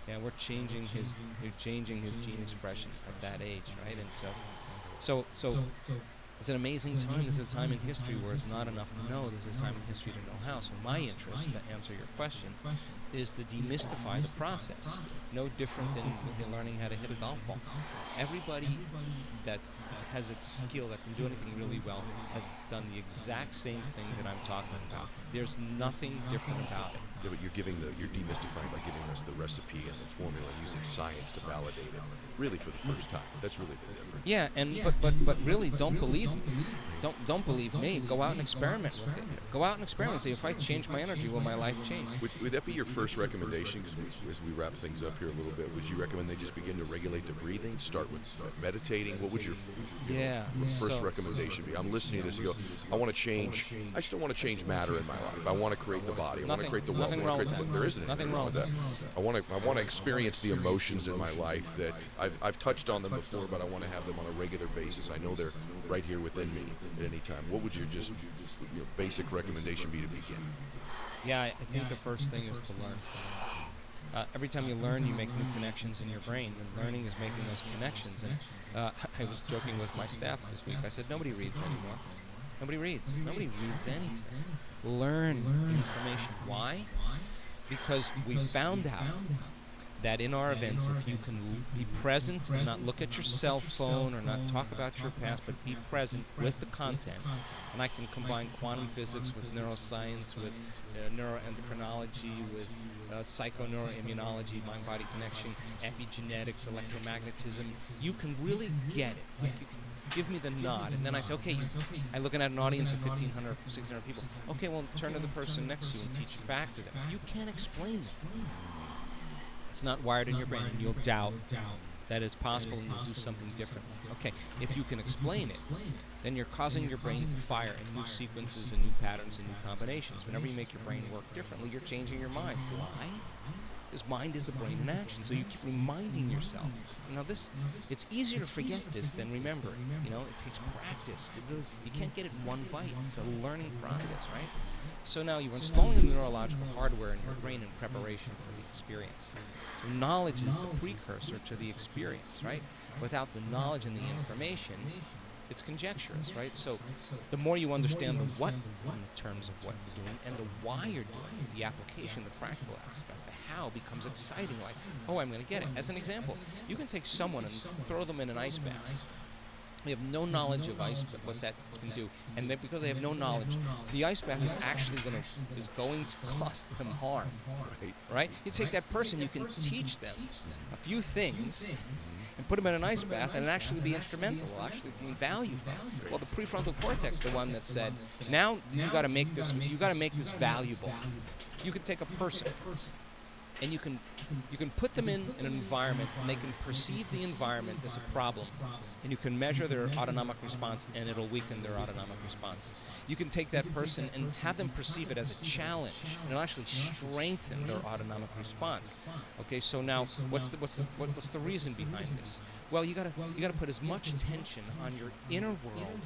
Yeah, we're changing his gene expression at that age, right? And so it's an amazing time. This is a time in history where it's not enough to know. This is a time in history to know how. So my interest, to answer your question, is to demystify the process. No different than learning how to hit a golf ball. Everybody that has a skill that can do anything really well has done the exact same thing that I'm talking about. There's nothing different about it. Yeah, but you're demystifying by giving us the recipe and the formula, using science to validate it, really for the first time. That's really the difference. Yeah, and but really, don't believe me. Don't believe me. Go out and experiment with it. Go out and experiment. Say, if I change my energy, will my life change? Would that be your first recommendation? As we wrap things up here a little bit, would you recommend they just begin to regulate the breathing? Start with meditating. What would your first recommendation be? I'm listening to this. You go, I want to change. I still want to change matter in my life. I want to create the body. I want to create the wealth. There isn't anything wrong with that. I want to experience the emotions in my life that I've touched on them before, but I want to have them on a regular basis. I know they're right here within me at any time. What would your basic recommendation be to begin? Yeah, I think the first thing is to learn. Every time you learn, you make new connections in your brain, and learning is making those connections. And I was joking with my staff this week. I said, nobody reads anymore. Nobody reads. Nobody reads anything. Learn information. Why? Because we found out that in our events, if you can be present and not look at your cell phone or not talk about your past, but be present with the content, and I can combine quantum physics with neuroscience, with neuroendocrinology, with psychoneuroimmunology, mind-body connection, epigenetics, electromagnetism, you can really get it. Like, you can give me the nod, and then I say, okay, I'm looking at an audience of 1,500, 1,600 people. Okay, well, turn to the person next to you and teach it back to them. You can't explain that. It's not wired in your brain, and you'll doubt that it's possible, and you'll do something different. Okay, if you can explain it, then you're causing your brain to fire in new sequences and new patterns and new combinations. Whenever you make your brain work differently, you're changing your mind. Why? Because mind is the brain in action, so you keep reminding yourself. It's easier to forget this than remember it. It takes practice. You can't get it in one bite. It's a learning process, right? So now you're installing the neurological hardware in your brain in preparation for the experience. So knowledge is the precursor to the experience, right? Without the knowledge and the information, it's conjecturous, right? So the more you understand the what in the terms of what you're doing and the why you're doing it, the application, the practical aspect, the how becomes exciting, like, oh, I'm going to get it. As an example, you can take someone and throw them in an ice bath. We have no knowledge of ice, but what that can do, and then because they have no knowledge, the ice bath is actually going to cost them harm. Right? You take that person, you can teach them a few things, and put them in an ice bath, and actually be instrumental. Will actually gain value from it. Well, the prefrontal cortex, the one that said, now you got to make this valuable. You could take a person, and you can put them in an environment, and they can perceive the environment as a problem, and you can measure their autonomic response, and it'll weaken their autonomic response. You can take that person and have them perceive it as a challenge, and it'll actually strengthen their autonomic response. Okay, so now what's the reason behind this? Well, you gotta put as much attention on your inner world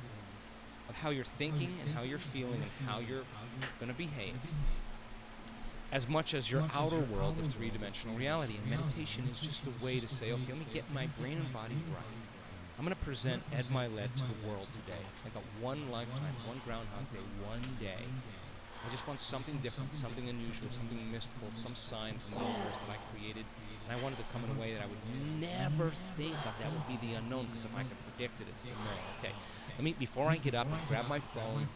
of how you're thinking and how you're feeling and how you're going to behave, as much as your outer world of three-dimensional reality. And meditation is just a way to say, okay, let me get my brain and body right. I'm going to present Ed Milet to the world today. I got one lifetime, one Groundhog Day, one day. I just want something different, something unusual, something mystical, some sign from the universe that I created. And I wanted to come in a way that I would never think of. That would be the unknown, because if I could predict it, it's the known. Okay, before I get up and grab my phone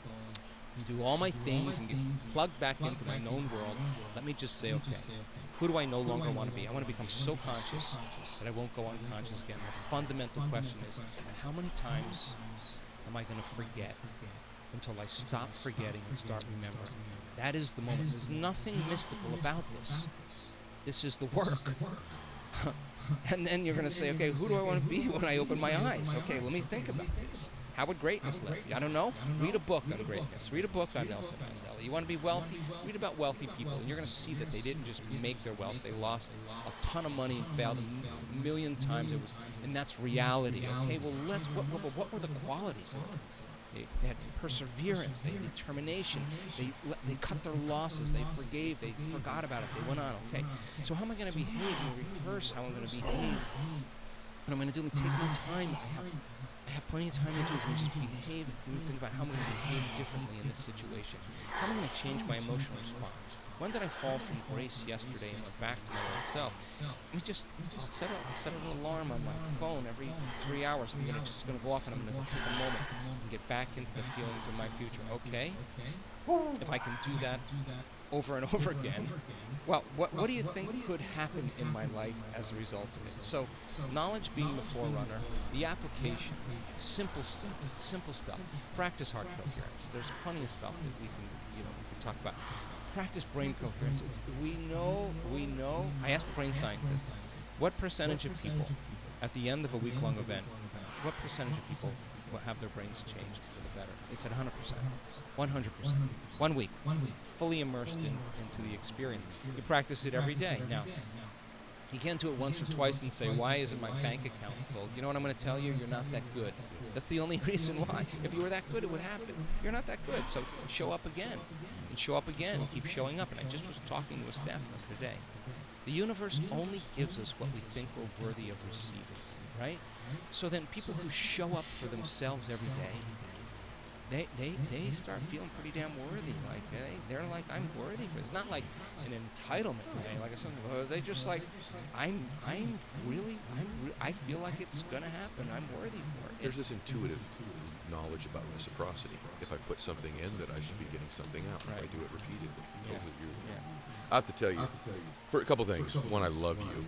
and do all my things and get plugged back into my known world, let me just say, okay, who do I no longer want to be? I want to become so conscious that I won't go unconscious again. The fundamental question is, how many times am I going to forget until I stop forgetting and start remembering? That is the moment. There's nothing mystical about this. This is the work. And then you're going to say, okay, who do I want to be when I open my eyes? Okay, let me think about this. How would greatness live? I don't know. Read a book on greatness. Read a book on Nelson Mandela. You want to be wealthy? Read about wealthy people. And you're going to see that they didn't just make their wealth. They lost a ton of money and failed a million times. And that's reality. Okay, well, what were the qualities? They had perseverance. They had determination. They cut their losses. They forgave. They forgot about it. They went on. Okay, so how am I going to behave? I'm going to rehearse how I'm going to behave. What I'm going to do is take my time. I have plenty of time to do is just behave and think about how I'm going to behave differently in this situation. How am I going to change my emotional response? When did I fall from grace yesterday and went back to my old self? I'll set an alarm on my phone every 3 hours. I'm just going to go off and I'm going to take a moment and get back into the feelings of my future. Okay? If I can do that over and over again, well, what do you think could happen in my life as a result of it? So, knowledge being the forerunner, the application, simple stuff. Practice heart coherence. There's plenty of stuff that we can talk about. Practice brain coherence. We know. I asked the brain scientists, what percentage of people at the end of a week-long event, what percentage of people will have their brains changed for the better? They said 100%. 100%. 1 week. Fully immersed into the experience. You practice it every day. Now, you can't do it once or twice and say, why isn't my bank account full? You know what I'm going to tell you? You're not that good. That's the only reason why. If you were that good, it would happen. You're not that good. So show up again. And show up again and keep showing up. And I just was talking to a staff member today. The universe only gives us what we think we're worthy of receiving, right? So then people who show up for themselves every day, they start feeling pretty damn worthy. Like they're like, I'm worthy for this. Not like an entitlement way. Like they just like, I feel like it's gonna happen. I'm worthy for it. There's this intuitive knowledge about reciprocity. If I put something in, that I should be getting something out. Right. If I do it repeatedly. Yeah. I have to tell you, for a couple things. One, I love you,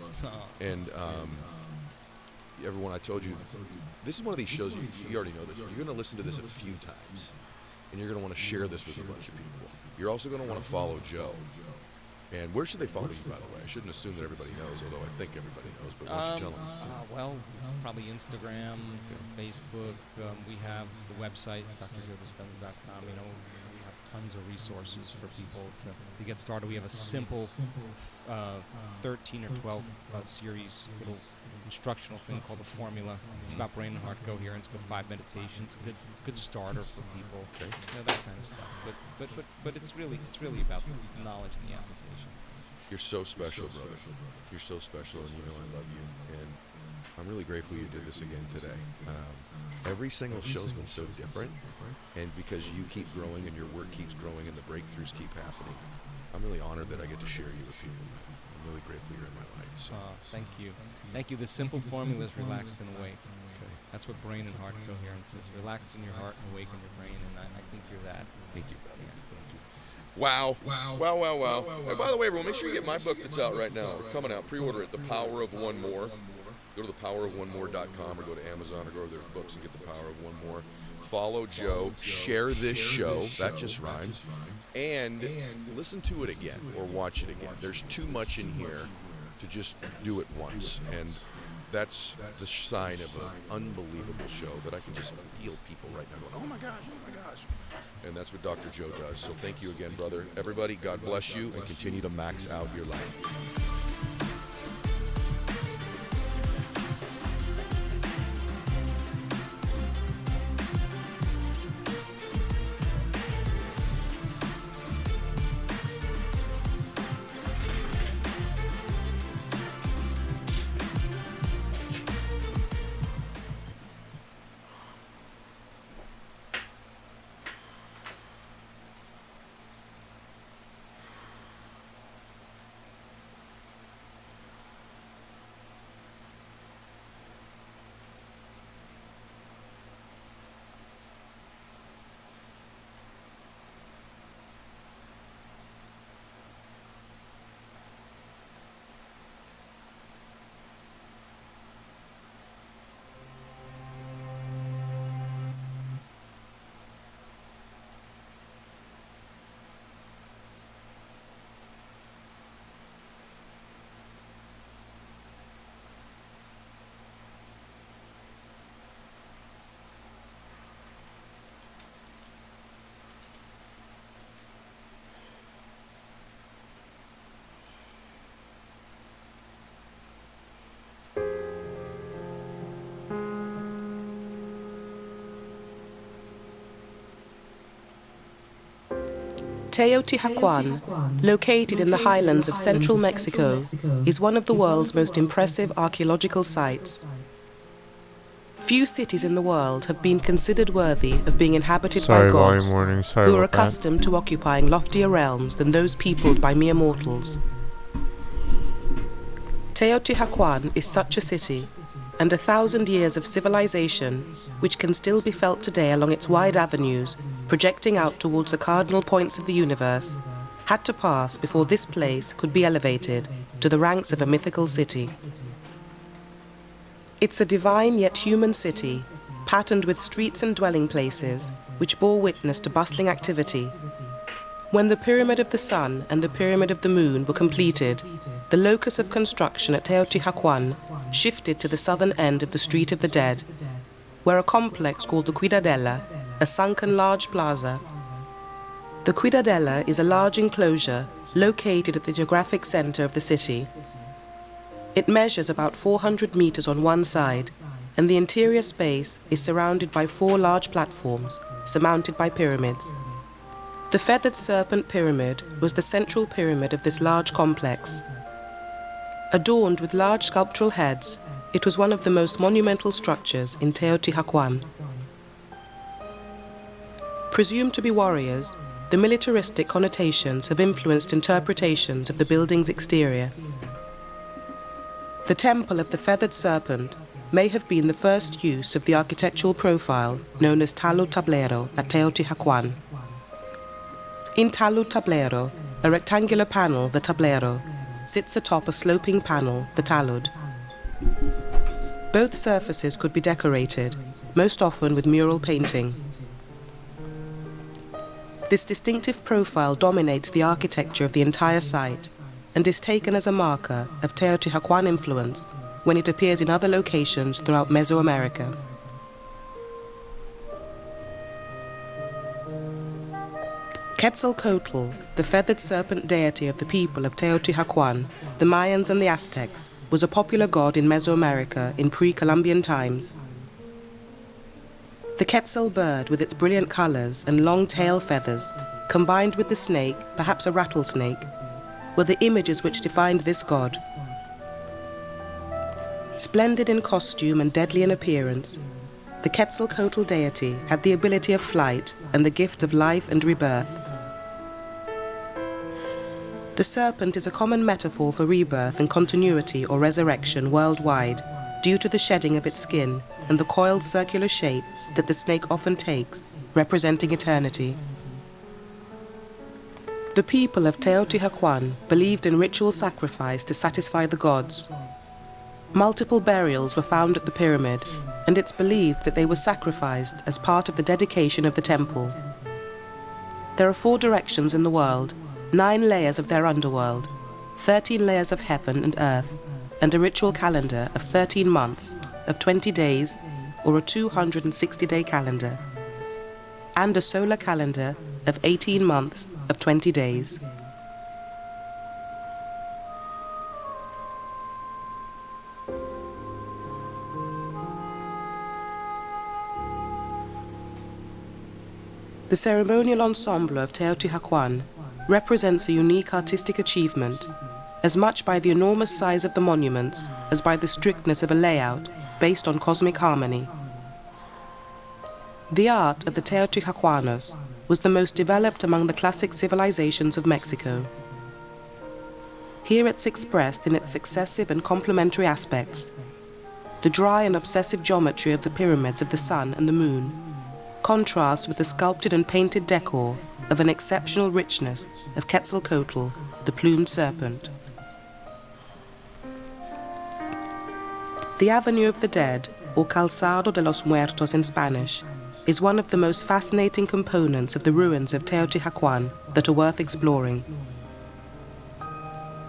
and everyone, I told you, this is one of these shows, you already know this, you're going to listen to this a few times, and you're going to want to share this with a bunch of people. You're also going to want to follow Joe. And where should they follow you, by the way? I shouldn't assume that everybody knows, although I think everybody knows, but why don't you tell them? Well, probably Instagram, Facebook. We have the website, drjoedispenza.com. We have tons of resources for people to get started. We have a simple 13 or 12 series little instructional thing called the Formula. It's about brain and heart coherence with 5 meditations. Good starter for people. Okay. That kind of stuff. But it's really about the knowledge and the application. You're so special, brother. You're so special, and you know I love you. And I'm really grateful you did this again today. Every single show's been so different, and because you keep growing and your work keeps growing and the breakthroughs keep happening, I'm really honored that I get to share you with people. I'm really grateful you're in my life. So. Thank you. Thank you. The simple formula is relaxed and awake. Okay. That's what brain and heart coherence is. Relaxed in your heart and awake in your brain, and I think you're that. Thank you, brother. Thank you. Wow. And by the way, everyone, make sure you get my book that's out right now. We're coming out. Pre-order it, The Power of One More. Go to thepowerofonemore.com or go to Amazon or go to there's books and get The Power of One More. Follow Joe. Share this show. That just rhymes. And listen to it again or watch it again. There's too much in here to just do it once. And that's the sign of an unbelievable show that I can just feel people right now going, oh my gosh. And that's what Dr. Joe does. So thank you again, brother. Everybody, God bless you and continue to max out your life. Teotihuacan, located in the highlands of central Mexico, is one of the world's most impressive archaeological sites. Few cities in the world have been considered worthy of being inhabited by gods who are accustomed to occupying loftier realms than those peopled by mere mortals. Teotihuacan is such a city, and 1,000 years of civilization, which can still be felt today along its wide avenues, projecting out towards the cardinal points of the universe, had to pass before this place could be elevated to the ranks of a mythical city. It's a divine yet human city, patterned with streets and dwelling places, which bore witness to bustling activity. When the Pyramid of the Sun and the Pyramid of the Moon were completed, the locus of construction at Teotihuacan shifted to the southern end of the Street of the Dead, where a complex called the Cuidadela, a sunken large plaza. The Cuidadela is a large enclosure located at the geographic center of the city. It measures about 400 meters on one side, and the interior space is surrounded by 4 large platforms, surmounted by pyramids. The Feathered Serpent Pyramid was the central pyramid of this large complex. Adorned with large sculptural heads, it was one of the most monumental structures in Teotihuacan. Presumed to be warriors, the militaristic connotations have influenced interpretations of the building's exterior. The Temple of the Feathered Serpent may have been the first use of the architectural profile known as talud tablero at Teotihuacan. In talud tablero, a rectangular panel, the tablero, sits atop a sloping panel, the talud. Both surfaces could be decorated, most often with mural painting. This distinctive profile dominates the architecture of the entire site and is taken as a marker of Teotihuacan influence when it appears in other locations throughout Mesoamerica. Quetzalcoatl, the feathered serpent deity of the people of Teotihuacan, the Mayans and the Aztecs, was a popular god in Mesoamerica in pre-Columbian times. The quetzal bird, with its brilliant colors and long tail feathers, combined with the snake, perhaps a rattlesnake, were the images which defined this god. Splendid in costume and deadly in appearance, the Quetzalcoatl deity had the ability of flight and the gift of life and rebirth. The serpent is a common metaphor for rebirth and continuity or resurrection worldwide due to the shedding of its skin and the coiled circular shape that the snake often takes, representing eternity. The people of Teotihuacan believed in ritual sacrifice to satisfy the gods. Multiple burials were found at the pyramid, and it's believed that they were sacrificed as part of the dedication of the temple. There are 4 directions in the world, 9 layers of their underworld, 13 layers of heaven and earth, and a ritual calendar of 13 months, of 20 days, or a 260-day calendar, and a solar calendar of 18 months, of 20 days. The ceremonial ensemble of Teotihuacan represents a unique artistic achievement, as much by the enormous size of the monuments as by the strictness of a layout based on cosmic harmony. The art of the Teotihuacanos was the most developed among the classic civilizations of Mexico. Here it's expressed in its successive and complementary aspects. The dry and obsessive geometry of the pyramids of the sun and the moon contrasts with the sculpted and painted decor of an exceptional richness of Quetzalcoatl, the plumed serpent. The Avenue of the Dead, or Calzado de los Muertos in Spanish, is one of the most fascinating components of the ruins of Teotihuacan that are worth exploring.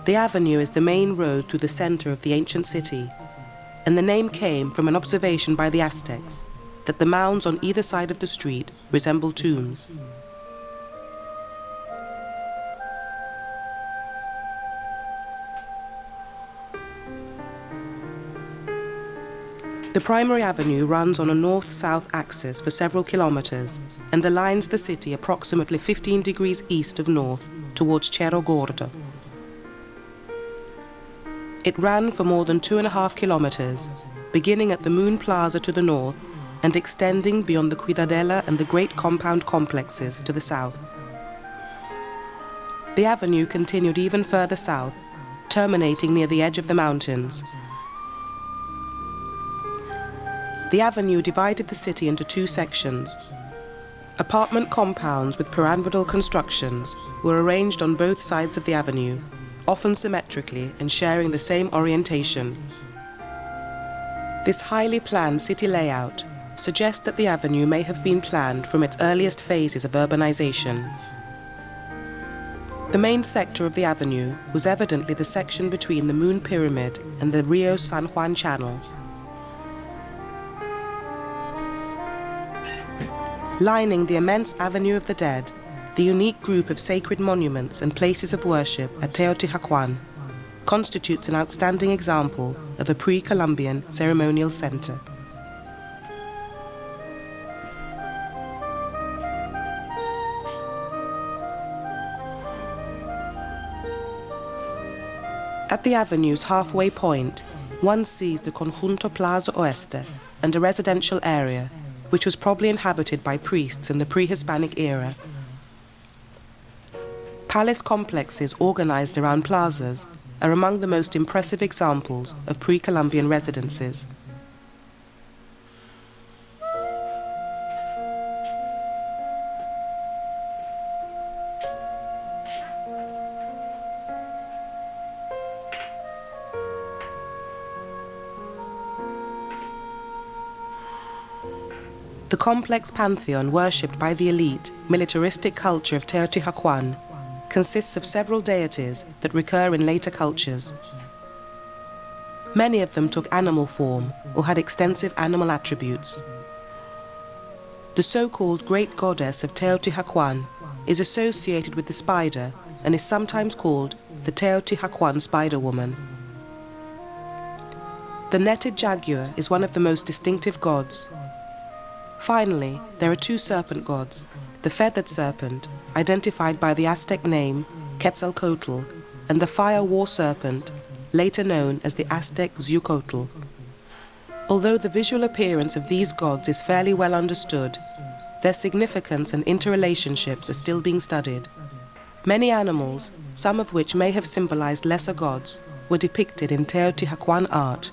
The avenue is the main road through the center of the ancient city, and the name came from an observation by the Aztecs that the mounds on either side of the street resemble tombs. The primary avenue runs on a north-south axis for several kilometers and aligns the city approximately 15 degrees east of north towards Cerro Gordo. It ran for more than 2.5 kilometers, beginning at the Moon Plaza to the north and extending beyond the Cuidadela and the Great Compound complexes to the south. The avenue continued even further south, terminating near the edge of the mountains. The avenue divided the city into 2 sections. Apartment compounds with pyramidal constructions were arranged on both sides of the avenue, often symmetrically and sharing the same orientation. This highly planned city layout suggests that the avenue may have been planned from its earliest phases of urbanization. The main sector of the avenue was evidently the section between the Moon Pyramid and the Rio San Juan Channel. Lining the immense Avenue of the Dead, the unique group of sacred monuments and places of worship at Teotihuacan constitutes an outstanding example of a pre-Columbian ceremonial center. At the avenue's halfway point, one sees the Conjunto Plaza Oeste and a residential area, which was probably inhabited by priests in the pre-Hispanic era. Palace complexes organized around plazas are among the most impressive examples of pre-Columbian residences. The complex pantheon worshipped by the elite, militaristic culture of Teotihuacan consists of several deities that recur in later cultures. Many of them took animal form or had extensive animal attributes. The so-called Great Goddess of Teotihuacan is associated with the spider and is sometimes called the Teotihuacan Spider Woman. The netted jaguar is one of the most distinctive gods. Finally, there are 2 serpent gods, the feathered serpent, identified by the Aztec name Quetzalcoatl, and the fire war serpent, later known as the Aztec Xucotl, Although the visual appearance of these gods is fairly well understood, their significance and interrelationships are still being studied. Many animals, some of which may have symbolized lesser gods, were depicted in Teotihuacan art.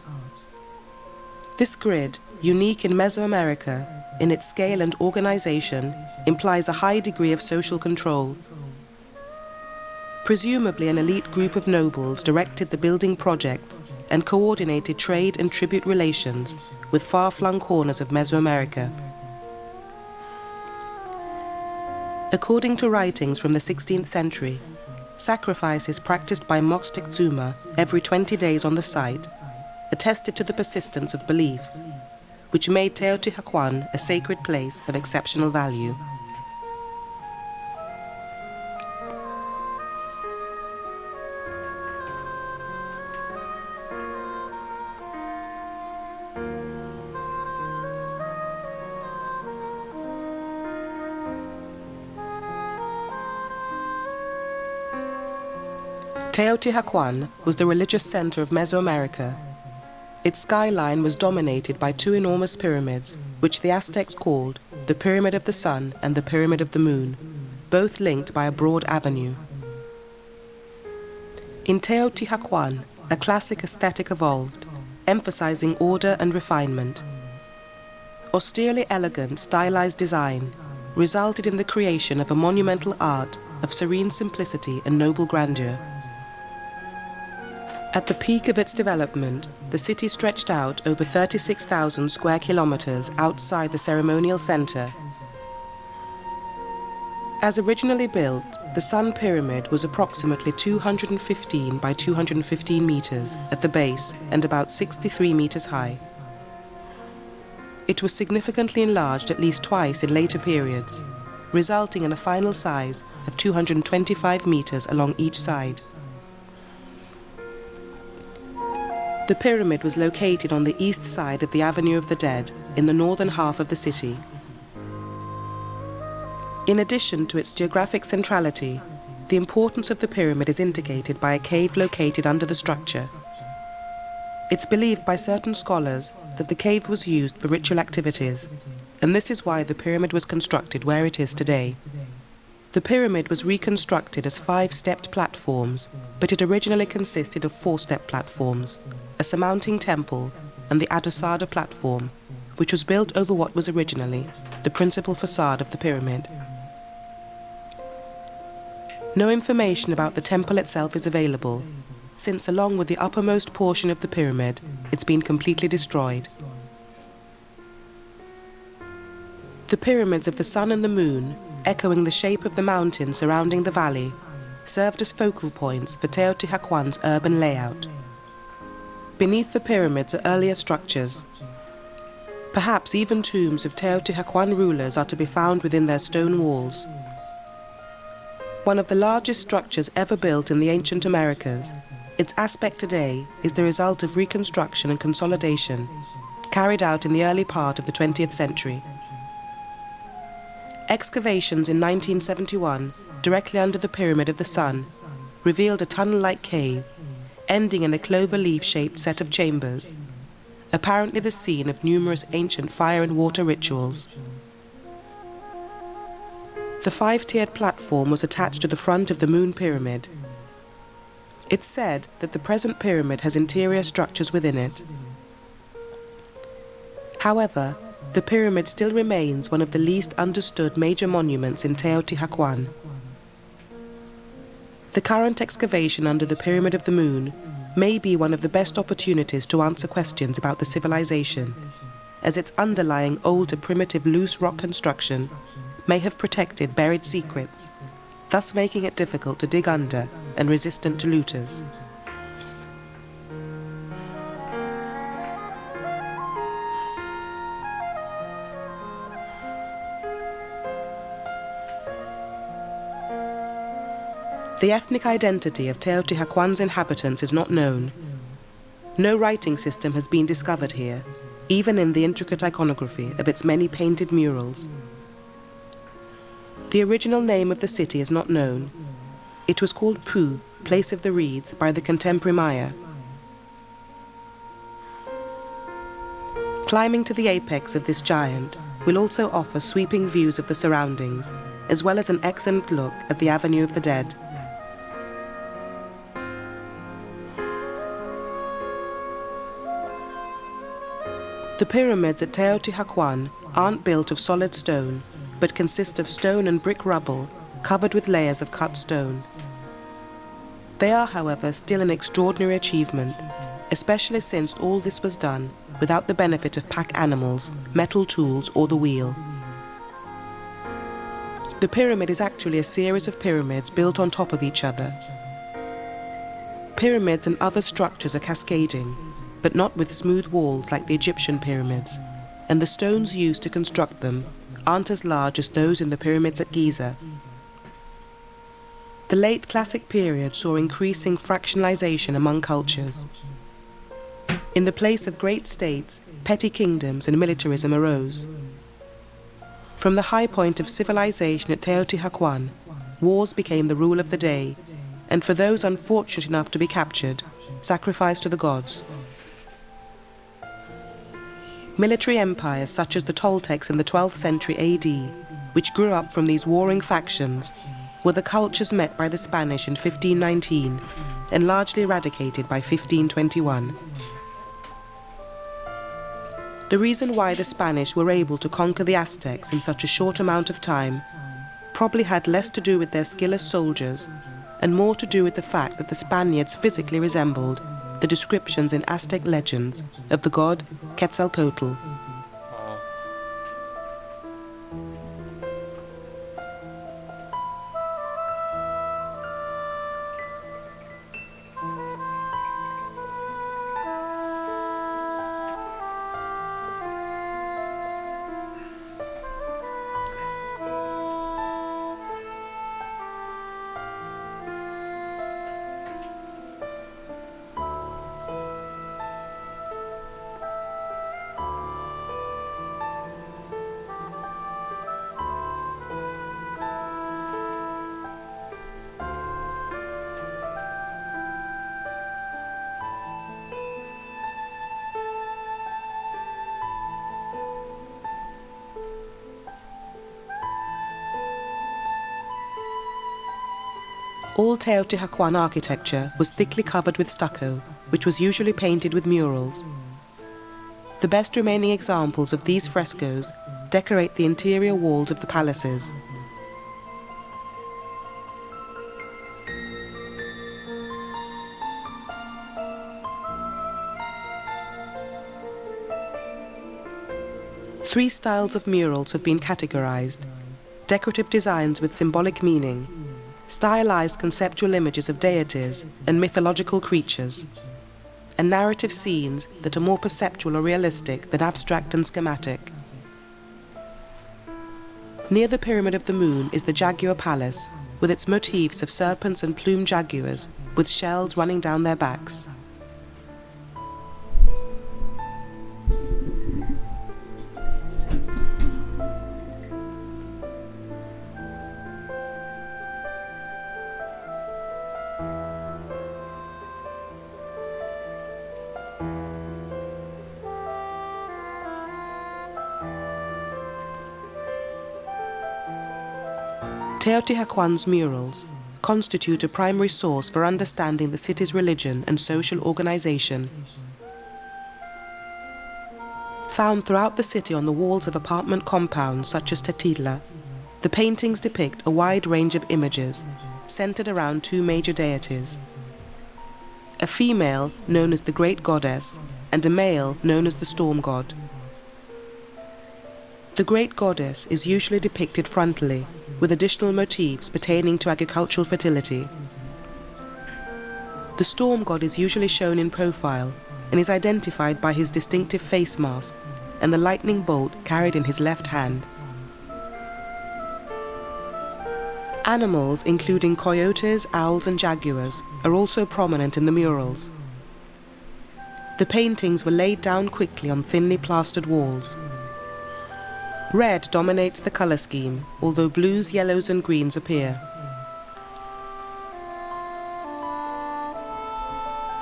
This grid, unique in Mesoamerica, in its scale and organization, implies a high degree of social control. Presumably an elite group of nobles directed the building projects and coordinated trade and tribute relations with far-flung corners of Mesoamerica. According to writings from the 16th century, sacrifices practiced by Moctezuma every 20 days on the site attested to the persistence of beliefs, which made Teotihuacan a sacred place of exceptional value. Teotihuacan was the religious center of Mesoamerica. Its skyline was dominated by two enormous pyramids, which the Aztecs called the Pyramid of the Sun and the Pyramid of the Moon, both linked by a broad avenue. In Teotihuacan, a classic aesthetic evolved, emphasizing order and refinement. Austerely elegant, stylized design resulted in the creation of a monumental art of serene simplicity and noble grandeur. At the peak of its development, the city stretched out over 36,000 square kilometers outside the ceremonial center. As originally built, the Sun Pyramid was approximately 215 by 215 meters at the base and about 63 meters high. It was significantly enlarged at least twice in later periods, resulting in a final size of 225 meters along each side. The pyramid was located on the east side of the Avenue of the Dead, in the northern half of the city. In addition to its geographic centrality, the importance of the pyramid is indicated by a cave located under the structure. It's believed by certain scholars that the cave was used for ritual activities, and this is why the pyramid was constructed where it is today. The pyramid was reconstructed as 5-stepped platforms, but it originally consisted of 4-step platforms, a surmounting temple, and the Adosada platform, which was built over what was originally the principal facade of the pyramid. No information about the temple itself is available, since along with the uppermost portion of the pyramid, it's been completely destroyed. The pyramids of the Sun and the Moon, echoing the shape of the mountains surrounding the valley, served as focal points for Teotihuacan's urban layout. Beneath the pyramids are earlier structures. Perhaps even tombs of Teotihuacan rulers are to be found within their stone walls. One of the largest structures ever built in the ancient Americas, its aspect today is the result of reconstruction and consolidation carried out in the early part of the 20th century. Excavations in 1971, directly under the Pyramid of the Sun, revealed a tunnel-like cave, ending in a clover-leaf-shaped set of chambers, apparently the scene of numerous ancient fire and water rituals. The 5-tiered platform was attached to the front of the Moon Pyramid. It's said that the present pyramid has interior structures within it. However, the pyramid still remains one of the least understood major monuments in Teotihuacan. The current excavation under the Pyramid of the Moon may be one of the best opportunities to answer questions about the civilization, as its underlying older primitive loose rock construction may have protected buried secrets, thus making it difficult to dig under and resistant to looters. The ethnic identity of Teotihuacan's inhabitants is not known. No writing system has been discovered here, even in the intricate iconography of its many painted murals. The original name of the city is not known. It was called Pu, Place of the Reeds, by the contemporary Maya. Climbing to the apex of this giant will also offer sweeping views of the surroundings, as well as an excellent look at the Avenue of the Dead. The pyramids at Teotihuacan aren't built of solid stone, but consist of stone and brick rubble covered with layers of cut stone. They are, however, still an extraordinary achievement, especially since all this was done without the benefit of pack animals, metal tools, or the wheel. The pyramid is actually a series of pyramids built on top of each other. Pyramids and other structures are cascading, but not with smooth walls like the Egyptian pyramids, and the stones used to construct them aren't as large as those in the pyramids at Giza. The late classic period saw increasing fractionalization among cultures. In the place of great states, petty kingdoms and militarism arose. From the high point of civilization at Teotihuacan, wars became the rule of the day, and for those unfortunate enough to be captured, sacrifice to the gods. Military empires such as the Toltecs in the 12th century AD, which grew up from these warring factions, were the cultures met by the Spanish in 1519 and largely eradicated by 1521. The reason why the Spanish were able to conquer the Aztecs in such a short amount of time probably had less to do with their skill as soldiers and more to do with the fact that the Spaniards physically resembled the descriptions in Aztec legends of the god Quetzalcoatl. All Teotihuacan architecture was thickly covered with stucco, which was usually painted with murals. The best remaining examples of these frescoes decorate the interior walls of the palaces. Three styles of murals have been categorized: decorative designs with symbolic meaning, stylized conceptual images of deities and mythological creatures, and narrative scenes that are more perceptual or realistic than abstract and schematic. Near the Pyramid of the Moon is the Jaguar Palace, with its motifs of serpents and plumed jaguars with shells running down their backs. Teotihuacan's murals constitute a primary source for understanding the city's religion and social organization. Found throughout the city on the walls of apartment compounds such as Tetila, the paintings depict a wide range of images centered around two major deities: a female known as the Great Goddess and a male known as the Storm God. The Great Goddess is usually depicted frontally, with additional motifs pertaining to agricultural fertility. The Storm God is usually shown in profile and is identified by his distinctive face mask and the lightning bolt carried in his left hand. Animals, including coyotes, owls and jaguars, are also prominent in the murals. The paintings were laid down quickly on thinly plastered walls. Red dominates the color scheme, although blues, yellows and greens appear.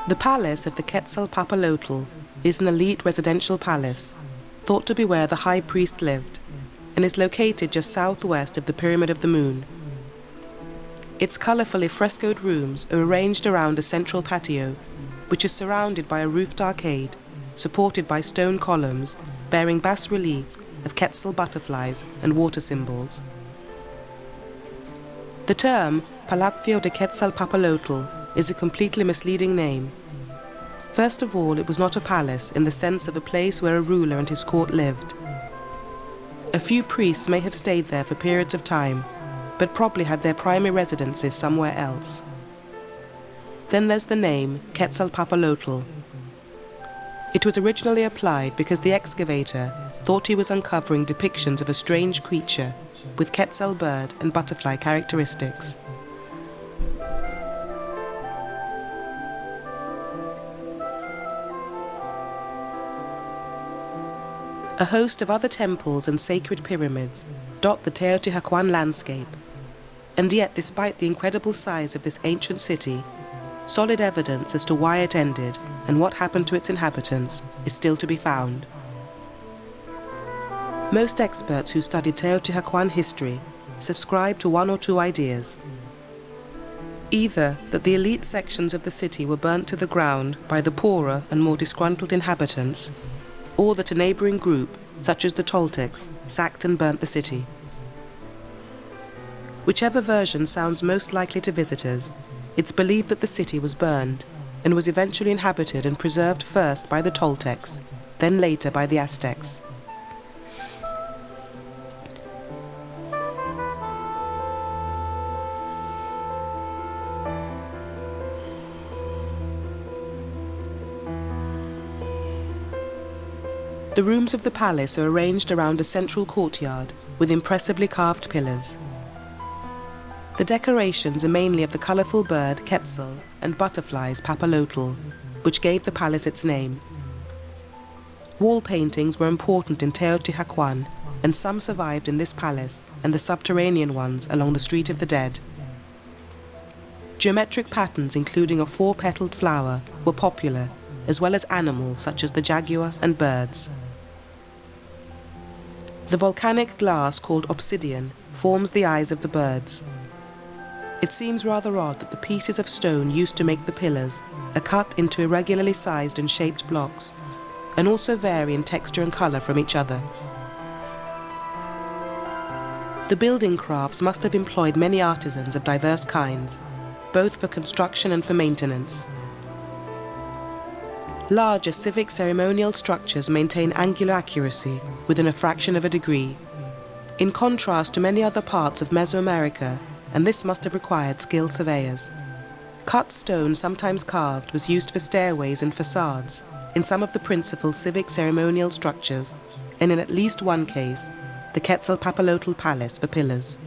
The palace of the Quetzalcoatl is an elite residential palace, thought to be where the high priest lived, and is located just southwest of the Pyramid of the Moon. Its colourfully frescoed rooms are arranged around a central patio, which is surrounded by a roofed arcade, supported by stone columns bearing bas-relief of Quetzal butterflies and water symbols. The term Palacio de Quetzalpapalotl is a completely misleading name. First of all, it was not a palace in the sense of a place where a ruler and his court lived. A few priests may have stayed there for periods of time, but probably had their primary residences somewhere else. Then there's the name Quetzalpapalotl. It was originally applied because the excavator thought he was uncovering depictions of a strange creature with Quetzal bird and butterfly characteristics. A host of other temples and sacred pyramids dot the Teotihuacan landscape, and yet despite the incredible size of this ancient city, solid evidence as to why it ended and what happened to its inhabitants is still to be found. Most experts who studied Teotihuacan history subscribe to one or two ideas. Either that the elite sections of the city were burnt to the ground by the poorer and more disgruntled inhabitants, or that a neighbouring group, such as the Toltecs, sacked and burnt the city. Whichever version sounds most likely to visitors, it's believed that the city was burned and was eventually inhabited and preserved first by the Toltecs, then later by the Aztecs. The rooms of the palace are arranged around a central courtyard with impressively carved pillars. The decorations are mainly of the colourful bird Quetzal and butterflies Papalotl, which gave the palace its name. Wall paintings were important in Teotihuacan, and some survived in this palace and the subterranean ones along the Street of the Dead. Geometric patterns including a four-petaled flower were popular, as well as animals such as the jaguar and birds. The volcanic glass called obsidian forms the eyes of the birds. It seems rather odd that the pieces of stone used to make the pillars are cut into irregularly sized and shaped blocks, and also vary in texture and colour from each other. The building crafts must have employed many artisans of diverse kinds, both for construction and for maintenance. Larger civic ceremonial structures maintain angular accuracy within a fraction of a degree, in contrast to many other parts of Mesoamerica, and this must have required skilled surveyors. Cut stone, sometimes carved, was used for stairways and facades in some of the principal civic ceremonial structures, and in at least one case, the Quetzalpapalotl Palace for pillars.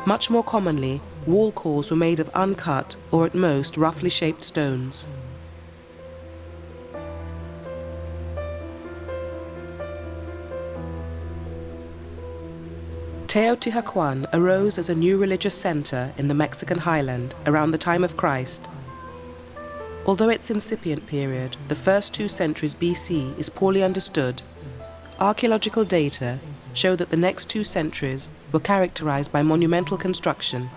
Much more commonly, wall cores were made of uncut or at most roughly shaped stones. Teotihuacan arose as a new religious center in the Mexican highland around the time of Christ. Although its incipient period, the first 2 centuries BC, is poorly understood, archaeological data show that the next 2 centuries were characterized by monumental construction,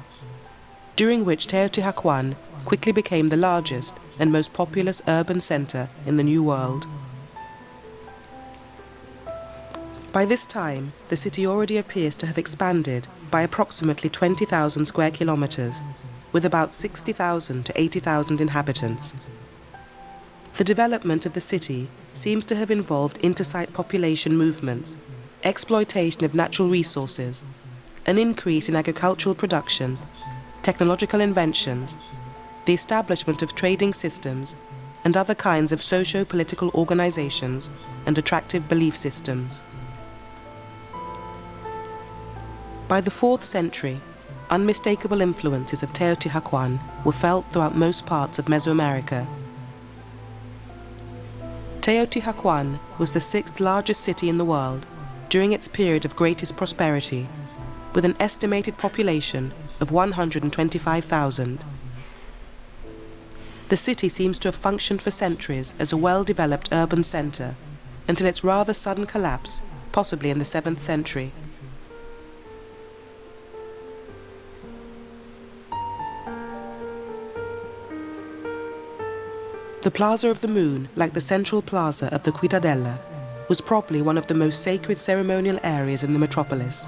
during which Teotihuacan quickly became the largest and most populous urban center in the New World. By this time, the city already appears to have expanded by approximately 20,000 square kilometers, with about 60,000 to 80,000 inhabitants. The development of the city seems to have involved intersite population movements, exploitation of natural resources, an increase in agricultural production, technological inventions, the establishment of trading systems, and other kinds of socio-political organizations and attractive belief systems. By the 4th century, unmistakable influences of Teotihuacan were felt throughout most parts of Mesoamerica. Teotihuacan was the 6th largest city in the world during its period of greatest prosperity, with an estimated population of 125,000. The city seems to have functioned for centuries as a well-developed urban center, until its rather sudden collapse, possibly in the 7th century. The Plaza of the Moon, like the central plaza of the Cittadella, was probably one of the most sacred ceremonial areas in the metropolis.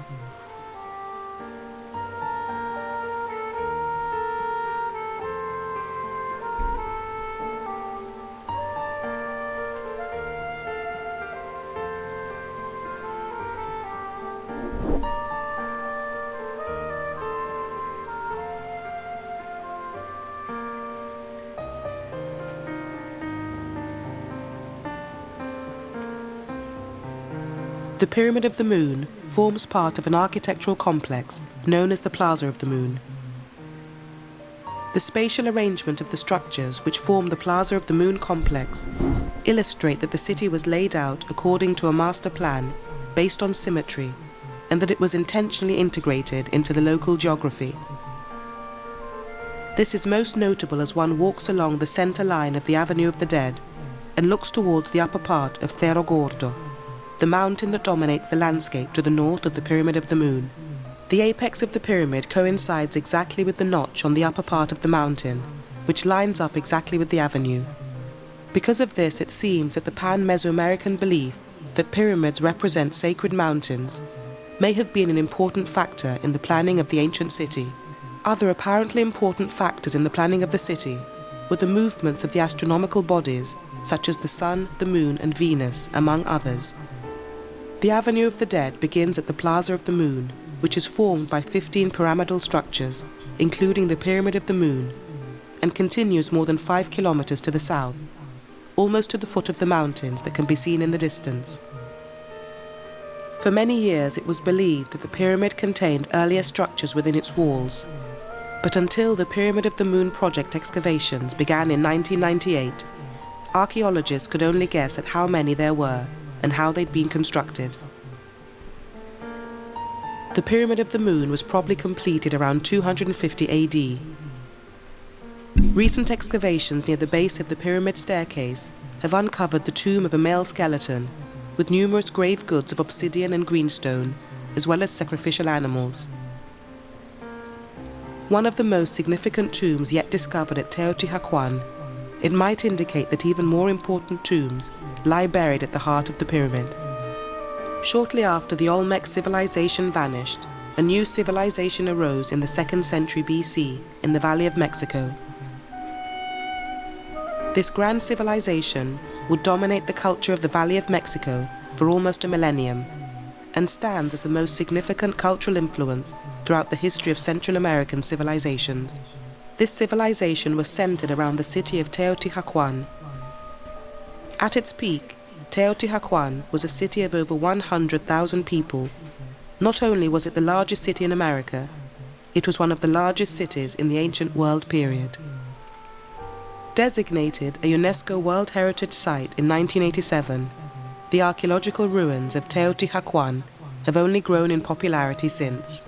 The Pyramid of the Moon forms part of an architectural complex known as the Plaza of the Moon. The spatial arrangement of the structures which form the Plaza of the Moon complex illustrate that the city was laid out according to a master plan based on symmetry, and that it was intentionally integrated into the local geography. This is most notable as one walks along the center line of the Avenue of the Dead and looks towards the upper part of Cerro Gordo, the mountain that dominates the landscape to the north of the Pyramid of the Moon. The apex of the pyramid coincides exactly with the notch on the upper part of the mountain, which lines up exactly with the avenue. Because of this, it seems that the pan-Mesoamerican belief that pyramids represent sacred mountains may have been an important factor in the planning of the ancient city. Other apparently important factors in the planning of the city were the movements of the astronomical bodies, such as the Sun, the Moon, and Venus, among others. The Avenue of the Dead begins at the Plaza of the Moon, which is formed by 15 pyramidal structures, including the Pyramid of the Moon, and continues more than 5 kilometers to the south, almost to the foot of the mountains that can be seen in the distance. For many years it was believed that the pyramid contained earlier structures within its walls, but until the Pyramid of the Moon project excavations began in 1998, archaeologists could only guess at how many there were and how they'd been constructed. The Pyramid of the Moon was probably completed around 250 AD. Recent excavations near the base of the pyramid staircase have uncovered the tomb of a male skeleton, with numerous grave goods of obsidian and greenstone, as well as sacrificial animals. One of the most significant tombs yet discovered at Teotihuacan, it might indicate that even more important tombs lie buried at the heart of the pyramid. Shortly after the Olmec civilization vanished, a new civilization arose in the 2nd century BC in the Valley of Mexico. This grand civilization would dominate the culture of the Valley of Mexico for almost a millennium, and stands as the most significant cultural influence throughout the history of Central American civilizations. This civilization was centered around the city of Teotihuacan. At its peak, Teotihuacan was a city of over 100,000 people. Not only was it the largest city in America, it was one of the largest cities in the ancient world period. Designated a UNESCO World Heritage Site in 1987, the archaeological ruins of Teotihuacan have only grown in popularity since.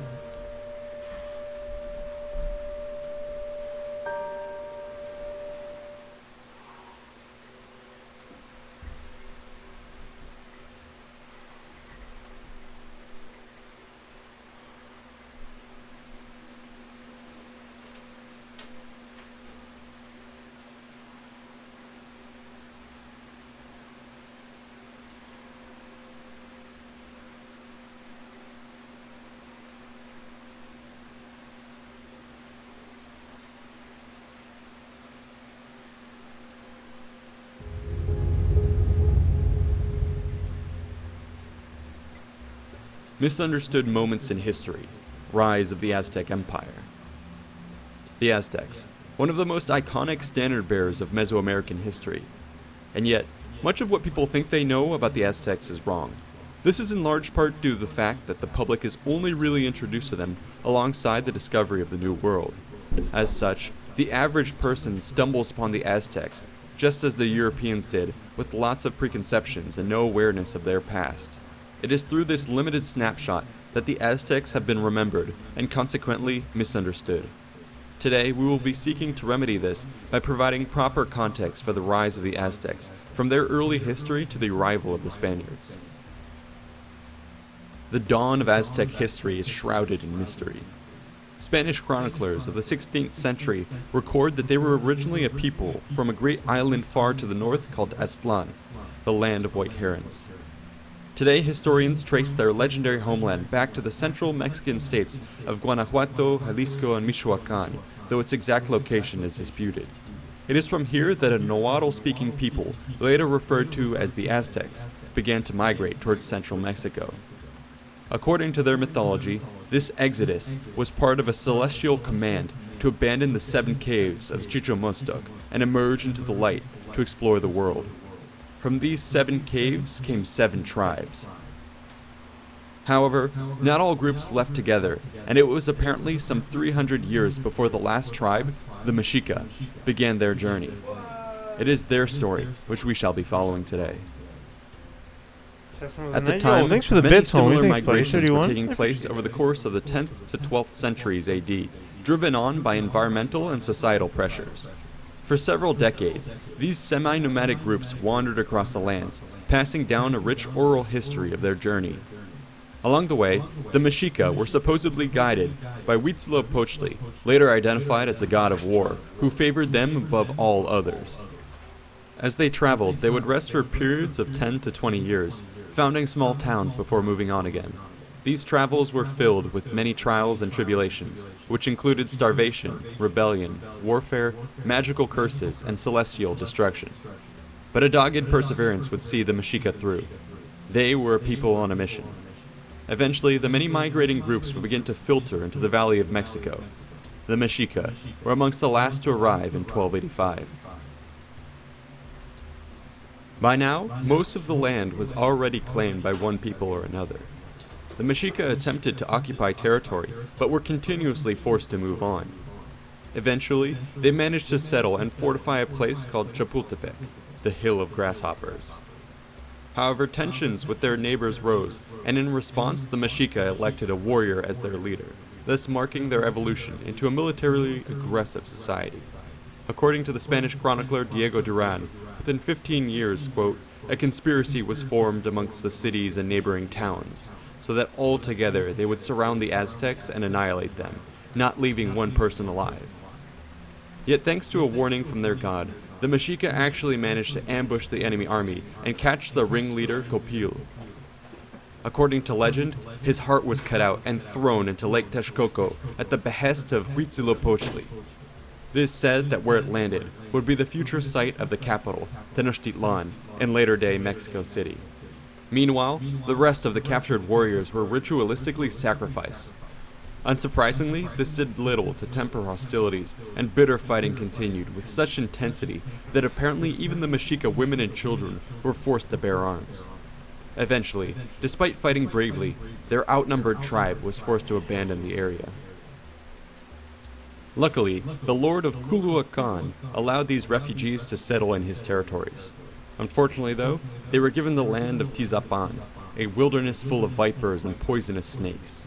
Misunderstood moments in history. Rise of the Aztec Empire. The Aztecs, one of the most iconic standard bearers of Mesoamerican history. And yet, much of what people think they know about the Aztecs is wrong. This is in large part due to the fact that the public is only really introduced to them alongside the discovery of the New World. As such, the average person stumbles upon the Aztecs just as the Europeans did, with lots of preconceptions and no awareness of their past. It is through this limited snapshot that the Aztecs have been remembered and consequently misunderstood. Today, we will be seeking to remedy this by providing proper context for the rise of the Aztecs, from their early history to the arrival of the Spaniards. The dawn of Aztec history is shrouded in mystery. Spanish chroniclers of the 16th century record that they were originally a people from a great island far to the north called Aztlan, the land of white herons. Today, historians trace their legendary homeland back to the central Mexican states of Guanajuato, Jalisco, and Michoacan, though its exact location is disputed. It is from here that a Nahuatl-speaking people, later referred to as the Aztecs, began to migrate towards central Mexico. According to their mythology, this exodus was part of a celestial command to abandon the 7 caves of Chichimostoc and emerge into the light to explore the world. From these 7 caves came 7 tribes. However, not all groups left together, and it was apparently some 300 years before the last tribe, the Mexica, began their journey. It is their story which we shall be following today. At the time, thanks for the many bits, homie. similar Thanks, buddy. migrations were 31. taking place over the course of the 10th to 12th centuries AD, driven on by environmental and societal pressures. For several decades, these semi-nomadic groups wandered across the lands, passing down a rich oral history of their journey. Along the way, the Mexica were supposedly guided by Huitzilopochtli, later identified as the god of war, who favored them above all others. As they traveled, they would rest for periods of 10 to 20 years, founding small towns before moving on again. These travels were filled with many trials and tribulations, which included starvation, rebellion, warfare, magical curses, and celestial destruction. But a dogged perseverance would see the Mexica through. They were a people on a mission. Eventually, the many migrating groups would begin to filter into the Valley of Mexico. The Mexica were amongst the last to arrive in 1285. By now, most of the land was already claimed by one people or another. The Mexica attempted to occupy territory, but were continuously forced to move on. Eventually, they managed to settle and fortify a place called Chapultepec, the Hill of Grasshoppers. However, tensions with their neighbors rose, and in response, the Mexica elected a warrior as their leader, thus marking their evolution into a militarily aggressive society. According to the Spanish chronicler Diego Duran, within 15 years, quote, a conspiracy was formed amongst the cities and neighboring towns, so that all together they would surround the Aztecs and annihilate them, not leaving one person alive. Yet thanks to a warning from their god, the Mexica actually managed to ambush the enemy army and catch the ringleader Copil. According to legend, his heart was cut out and thrown into Lake Texcoco at the behest of Huitzilopochtli. It is said that where it landed would be the future site of the capital, Tenochtitlan, in later-day Mexico City. Meanwhile, the rest of the captured warriors were ritualistically sacrificed. Unsurprisingly, this did little to temper hostilities, and bitter fighting continued with such intensity that apparently even the Mexica women and children were forced to bear arms. Eventually, despite fighting bravely, their outnumbered tribe was forced to abandon the area. Luckily, the Lord of Culhuacan allowed these refugees to settle in his territories. Unfortunately, though, they were given the land of Tizapan, a wilderness full of vipers and poisonous snakes.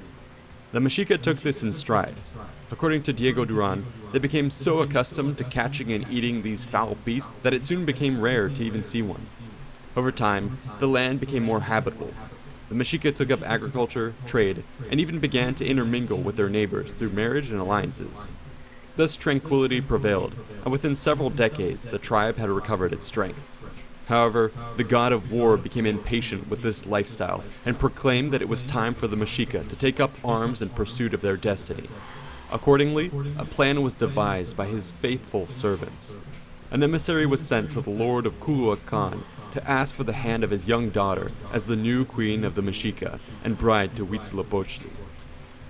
The Mexica took this in stride. According to Diego Duran, they became so accustomed to catching and eating these foul beasts that it soon became rare to even see one. Over time, the land became more habitable. The Mexica took up agriculture, trade, and even began to intermingle with their neighbors through marriage and alliances. Thus tranquility prevailed, and within several decades the tribe had recovered its strength. However, the god of war became impatient with this lifestyle and proclaimed that it was time for the Mexica to take up arms in pursuit of their destiny. Accordingly, a plan was devised by his faithful servants. An emissary was sent to the Lord of Culhuacan to ask for the hand of his young daughter as the new queen of the Mexica and bride to Huitzilopochtli.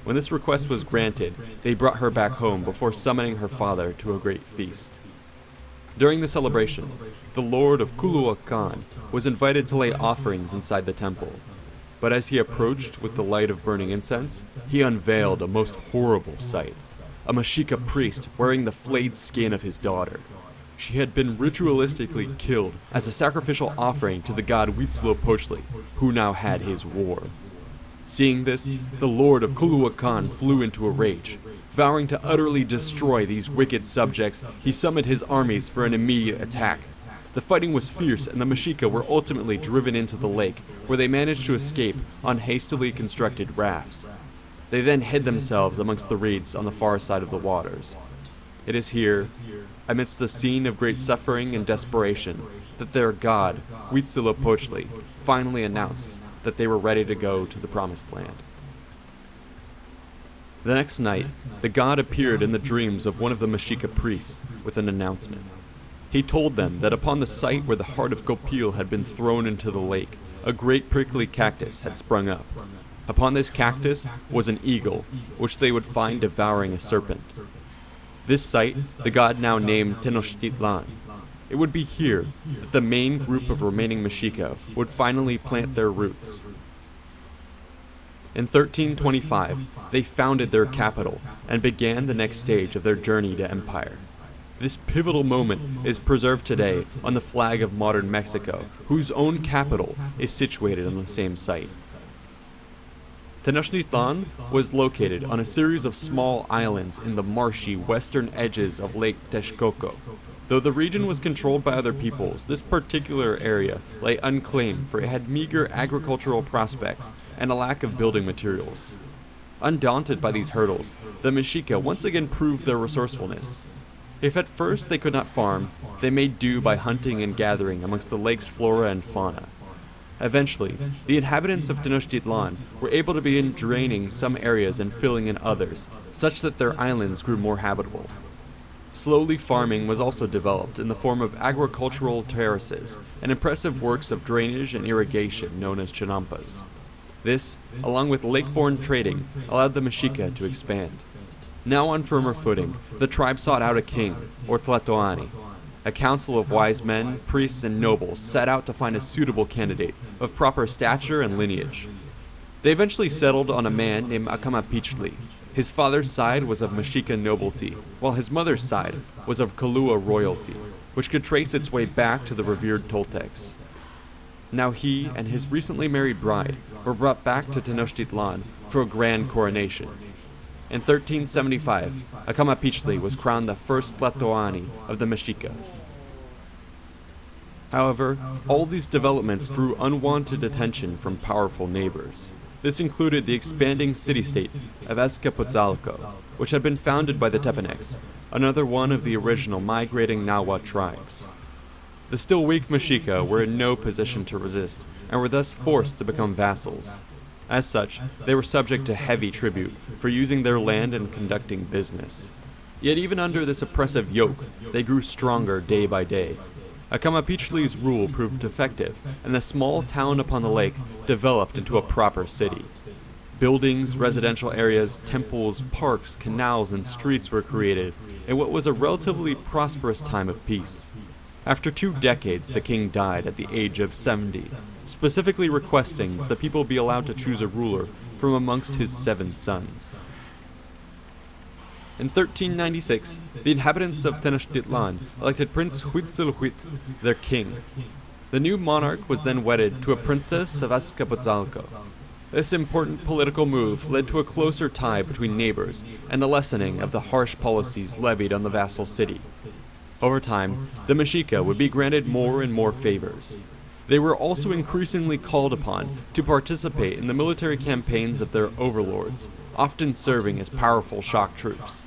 When this request was granted, they brought her back home before summoning her father to a great feast. During the celebrations, the Lord of Culhuacan was invited to lay offerings inside the temple. But as he approached with the light of burning incense, he unveiled a most horrible sight. A Mexica priest wearing the flayed skin of his daughter. She had been ritualistically killed as a sacrificial offering to the god Huitzilopochtli, who now had his war. Seeing this, the Lord of Culhuacan flew into a rage. Vowing to utterly destroy these wicked subjects, he summoned his armies for an immediate attack. The fighting was fierce, and the Mexica were ultimately driven into the lake, where they managed to escape on hastily constructed rafts. They then hid themselves amongst the reeds on the far side of the waters. It is here, amidst the scene of great suffering and desperation, that their god, Huitzilopochtli, finally announced that they were ready to go to the Promised Land. The next night, the god appeared in the dreams of one of the Mexica priests with an announcement. He told them that upon the site where the heart of Copil had been thrown into the lake, a great prickly cactus had sprung up. Upon this cactus was an eagle, which they would find devouring a serpent. This site, the god now named Tenochtitlan. It would be here that the main group of remaining Mexica would finally plant their roots. In 1325, they founded their capital and began the next stage of their journey to empire. This pivotal moment is preserved today on the flag of modern Mexico, whose own capital is situated on the same site. Tenochtitlan was located on a series of small islands in the marshy western edges of Lake Texcoco. Though the region was controlled by other peoples, this particular area lay unclaimed, for it had meager agricultural prospects and a lack of building materials. Undaunted by these hurdles, the Mexica once again proved their resourcefulness. If at first they could not farm, they made do by hunting and gathering amongst the lake's flora and fauna. Eventually, the inhabitants of Tenochtitlan were able to begin draining some areas and filling in others, such that their islands grew more habitable. Slowly, farming was also developed in the form of agricultural terraces and impressive works of drainage and irrigation known as chinampas. This, along with lake-borne trading, allowed the Mexica to expand. Now on firmer footing, the tribe sought out a king, or Tlatoani. A council of wise men, priests, and nobles set out to find a suitable candidate of proper stature and lineage. They eventually settled on a man named Acamapichtli. His father's side was of Mexica nobility, while his mother's side was of Kalua royalty, which could trace its way back to the revered Toltecs. Now he and his recently married bride were brought back to Tenochtitlan for a grand coronation. In 1375, Acamapichtli was crowned the first Tlatoani of the Mexica. However, all these developments drew unwanted attention from powerful neighbors. This included the expanding city-state of Azcapotzalco, which had been founded by the Tepanecs, another one of the original migrating Nahua tribes. The still weak Mexica were in no position to resist, and were thus forced to become vassals. As such, they were subject to heavy tribute for using their land and conducting business. Yet even under this oppressive yoke, they grew stronger day by day. Acamapichtli's rule proved effective, and the small town upon the lake developed into a proper city. Buildings, residential areas, temples, parks, canals, and streets were created in what was a relatively prosperous time of peace. After 2 decades, the king died at the age of 70, specifically requesting that the people be allowed to choose a ruler from amongst his 7 sons. In 1396, the inhabitants of Tenochtitlan elected Prince Huitzilopochtli their king. The new monarch was then wedded to a princess of Azcapotzalco. This important political move led to a closer tie between neighbors and a lessening of the harsh policies levied on the vassal city. Over time, the Mexica would be granted more and more favors. They were also increasingly called upon to participate in the military campaigns of their overlords, often serving as powerful shock troops.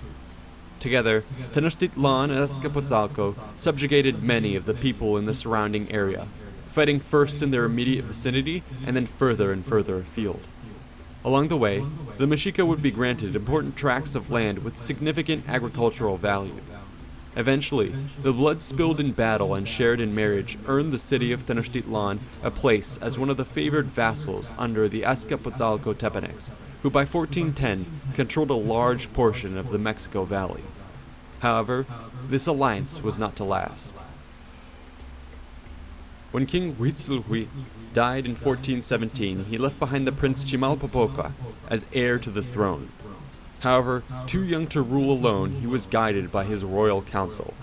Together, Tenochtitlan and Azcapotzalco subjugated many of the people in the surrounding area, fighting first in their immediate vicinity and then further and further afield. Along the way, the Mexica would be granted important tracts of land with significant agricultural value. Eventually, the blood spilled in battle and shared in marriage earned the city of Tenochtitlan a place as one of the favored vassals under the Azcapotzalco Tepanecs, who by 1410 controlled a large portion of the Mexico Valley. However, this alliance was not to last. When King Huitzilopochtli died in 1417, he left behind the Prince Chimalpopoca as heir to the throne. However, too young to rule alone, he was guided by his royal council.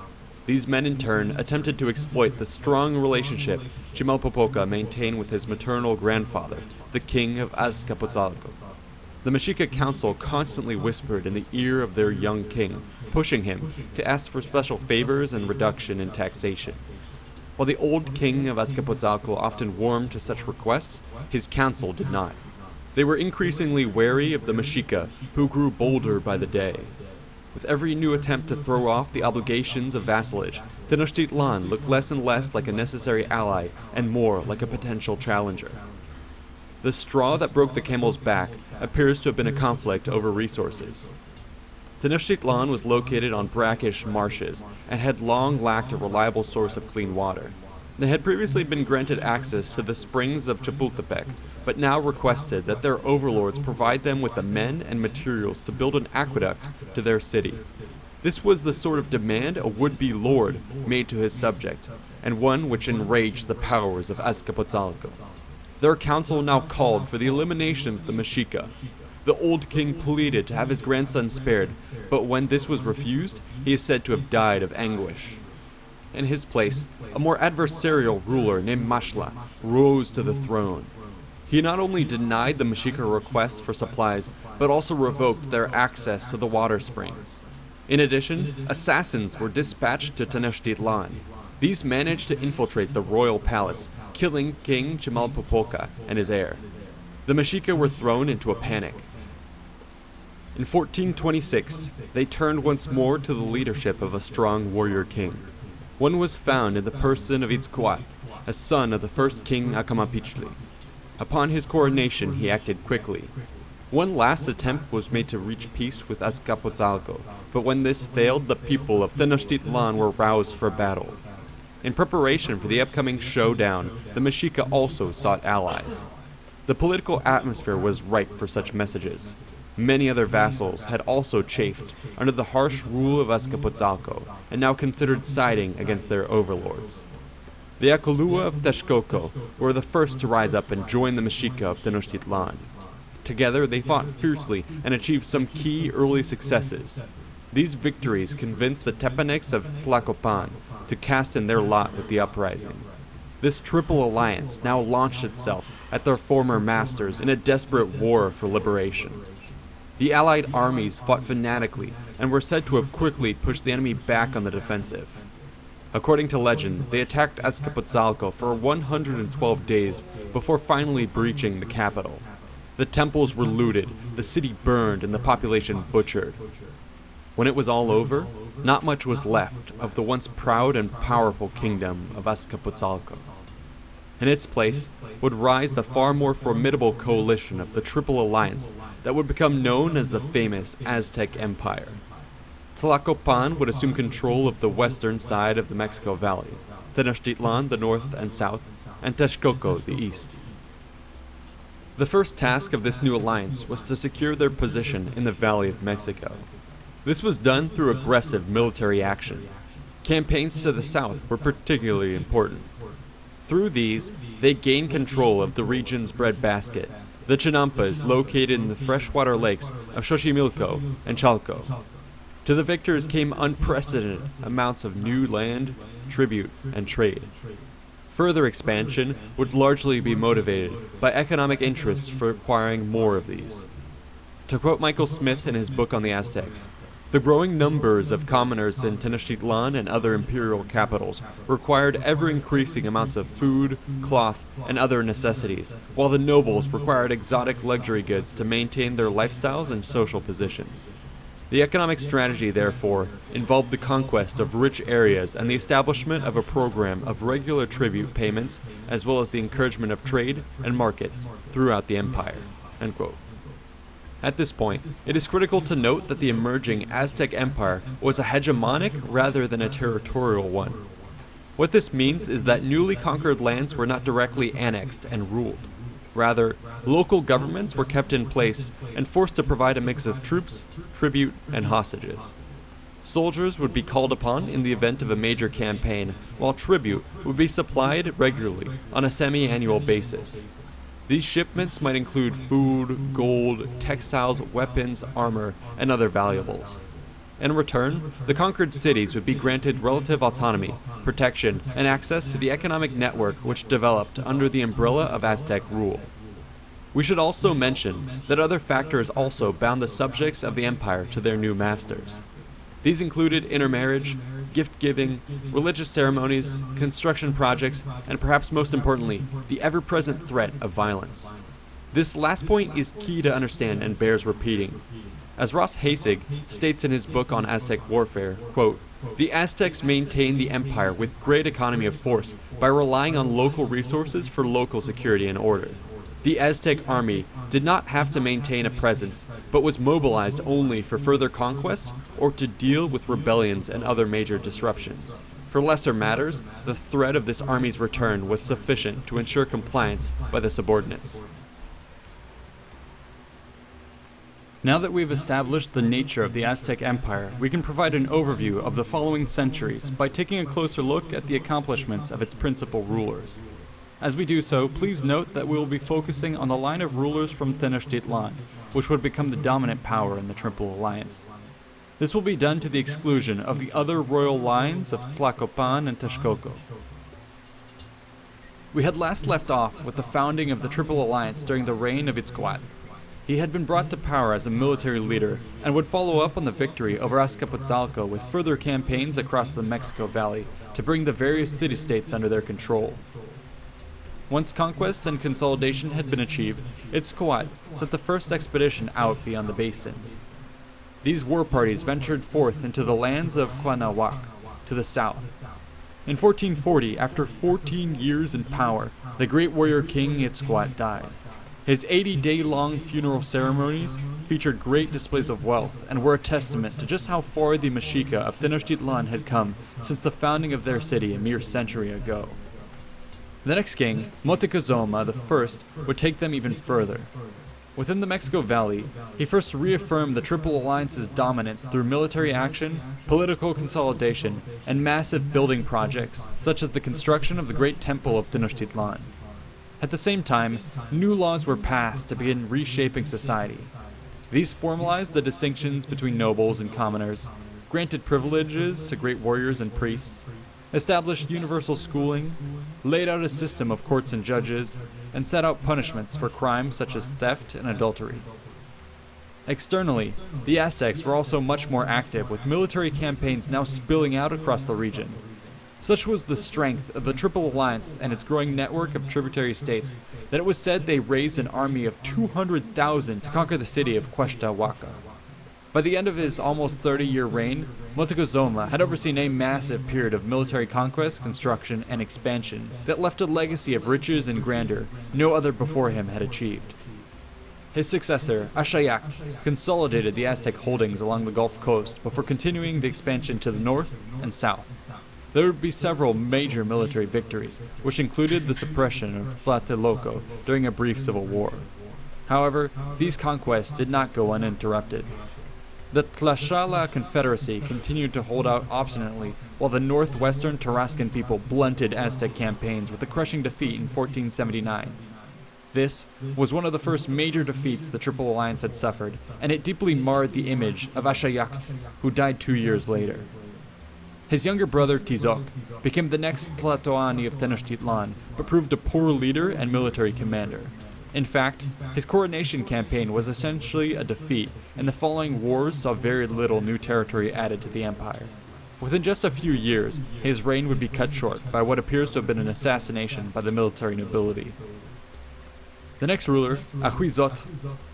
These men in turn attempted to exploit the strong relationship Chimalpopoca maintained with his maternal grandfather, the king of Azcapotzalco. The Mexica council constantly whispered in the ear of their young king, pushing him to ask for special favors and reduction in taxation. While the old king of Azcapotzalco often warmed to such requests, his council did not. They were increasingly wary of the Mexica, who grew bolder by the day. With every new attempt to throw off the obligations of vassalage, Tenochtitlan looked less and less like a necessary ally and more like a potential challenger. The straw that broke the camel's back appears to have been a conflict over resources. Tenochtitlan was located on brackish marshes and had long lacked a reliable source of clean water. They had previously been granted access to the springs of Chapultepec, but now requested that their overlords provide them with the men and materials to build an aqueduct to their city. This was the sort of demand a would-be lord made to his subject, and one which enraged the powers of Azcapotzalco. Their council now called for the elimination of the Mexica. The old king pleaded to have his grandson spared, but when this was refused, he is said to have died of anguish. In his place, a more adversarial ruler named Mashla rose to the throne. He not only denied the Mexica requests for supplies, but also revoked their access to the water springs. In addition, assassins were dispatched to Tenochtitlan. These managed to infiltrate the royal palace, killing King Chimalpopoca and his heir. The Mexica were thrown into a panic. In 1426, they turned once more to the leadership of a strong warrior king. One was found in the person of Itzcoatl, a son of the first king Acamapichtli. Upon his coronation, he acted quickly. One last attempt was made to reach peace with Azcapotzalco, but when this failed, the people of Tenochtitlan were roused for battle. In preparation for the upcoming showdown, the Mexica also sought allies. The political atmosphere was ripe for such messages. Many other vassals had also chafed under the harsh rule of Azcapotzalco and now considered siding against their overlords. The Acolua of Texcoco were the first to rise up and join the Mexica of Tenochtitlan. Together they fought fiercely and achieved some key early successes. These victories convinced the Tepanecs of Tlacopan to cast in their lot with the uprising. This triple alliance now launched itself at their former masters in a desperate war for liberation. The allied armies fought fanatically and were said to have quickly pushed the enemy back on the defensive. According to legend, they attacked Azcapotzalco for 112 days before finally breaching the capital. The temples were looted, the city burned, and the population butchered. When it was all over, not much was left of the once proud and powerful kingdom of Azcapotzalco. In its place would rise the far more formidable coalition of the Triple Alliance that would become known as the famous Aztec Empire. Tlacopan would assume control of the western side of the Mexico Valley, Tenochtitlan the north and south, and Texcoco the east. The first task of this new alliance was to secure their position in the Valley of Mexico. This was done through aggressive military action. Campaigns to the south were particularly important. Through these, they gained control of the region's breadbasket, the Chinampas located in the freshwater lakes of Xochimilco and Chalco. To the victors came unprecedented amounts of new land, tribute, and trade. Further expansion would largely be motivated by economic interests for acquiring more of these. To quote Michael Smith in his book on the Aztecs, the growing numbers of commoners in Tenochtitlan and other imperial capitals required ever-increasing amounts of food, cloth, and other necessities, while the nobles required exotic luxury goods to maintain their lifestyles and social positions. The economic strategy, therefore, involved the conquest of rich areas and the establishment of a program of regular tribute payments, as well as the encouragement of trade and markets throughout the empire." End quote. At this point, it is critical to note that the emerging Aztec Empire was a hegemonic rather than a territorial one. What this means is that newly conquered lands were not directly annexed and ruled. Rather, local governments were kept in place and forced to provide a mix of troops, tribute, and hostages. Soldiers would be called upon in the event of a major campaign, while tribute would be supplied regularly on a semi-annual basis. These shipments might include food, gold, textiles, weapons, armor, and other valuables. In return, the conquered cities would be granted relative autonomy, protection, and access to the economic network which developed under the umbrella of Aztec rule. We should also mention that other factors also bound the subjects of the empire to their new masters. These included intermarriage, gift-giving, religious ceremonies, construction projects, and perhaps most importantly, the ever-present threat of violence. This last point is key to understand and bears repeating. As Ross Hasig states in his book on Aztec warfare, quote, "The Aztecs maintained the empire with great economy of force by relying on local resources for local security and order. The Aztec army did not have to maintain a presence, but was mobilized only for further conquests or to deal with rebellions and other major disruptions. For lesser matters, the threat of this army's return was sufficient to ensure compliance by the subordinates." Now that we've established the nature of the Aztec Empire, we can provide an overview of the following centuries by taking a closer look at the accomplishments of its principal rulers. As we do so, please note that we will be focusing on the line of rulers from Tenochtitlan, which would become the dominant power in the Triple Alliance. This will be done to the exclusion of the other royal lines of Tlacopan and Texcoco. We had last left off with the founding of the Triple Alliance during the reign of Itzcoatl. He had been brought to power as a military leader and would follow up on the victory over Azcapotzalco with further campaigns across the Mexico Valley to bring the various city-states under their control. Once conquest and consolidation had been achieved, Itzcoatl sent the first expedition out beyond the basin. These war parties ventured forth into the lands of Cuauhnahuac, to the south. In 1440, after 14 years in power, the great warrior king Itzcoatl died. His 80-day-long funeral ceremonies featured great displays of wealth and were a testament to just how far the Mexica of Tenochtitlan had come since the founding of their city a mere century ago. The next king, Moctezuma I, would take them even further. Within the Mexico Valley, he first reaffirmed the Triple Alliance's dominance through military action, political consolidation, and massive building projects, such as the construction of the Great Temple of Tenochtitlan. At the same time, new laws were passed to begin reshaping society. These formalized the distinctions between nobles and commoners, granted privileges to great warriors and priests, established universal schooling, laid out a system of courts and judges, and set out punishments for crimes such as theft and adultery. Externally, the Aztecs were also much more active, with military campaigns now spilling out across the region. Such was the strength of the Triple Alliance and its growing network of tributary states that it was said they raised an army of 200,000 to conquer the city of Cuauhnahuaca. By the end of his almost 30-year reign, Moctezuma had overseen a massive period of military conquest, construction, and expansion that left a legacy of riches and grandeur no other before him had achieved. His successor, Axayactl, consolidated the Aztec holdings along the Gulf Coast before continuing the expansion to the north and south. There would be several major military victories, which included the suppression of Tlatelolco during a brief civil war. However, these conquests did not go uninterrupted. The Tlaxcala Confederacy continued to hold out obstinately, while the northwestern Tarascan people blunted Aztec campaigns with a crushing defeat in 1479. This was one of the first major defeats the Triple Alliance had suffered, and it deeply marred the image of Axayactl, who died 2 years later. His younger brother Tizoc became the next Tlatoani of Tenochtitlan, but proved a poor leader and military commander. In fact, his coronation campaign was essentially a defeat, and the following wars saw very little new territory added to the empire. Within just a few years, his reign would be cut short by what appears to have been an assassination by the military nobility. The next ruler, Ahuizotl,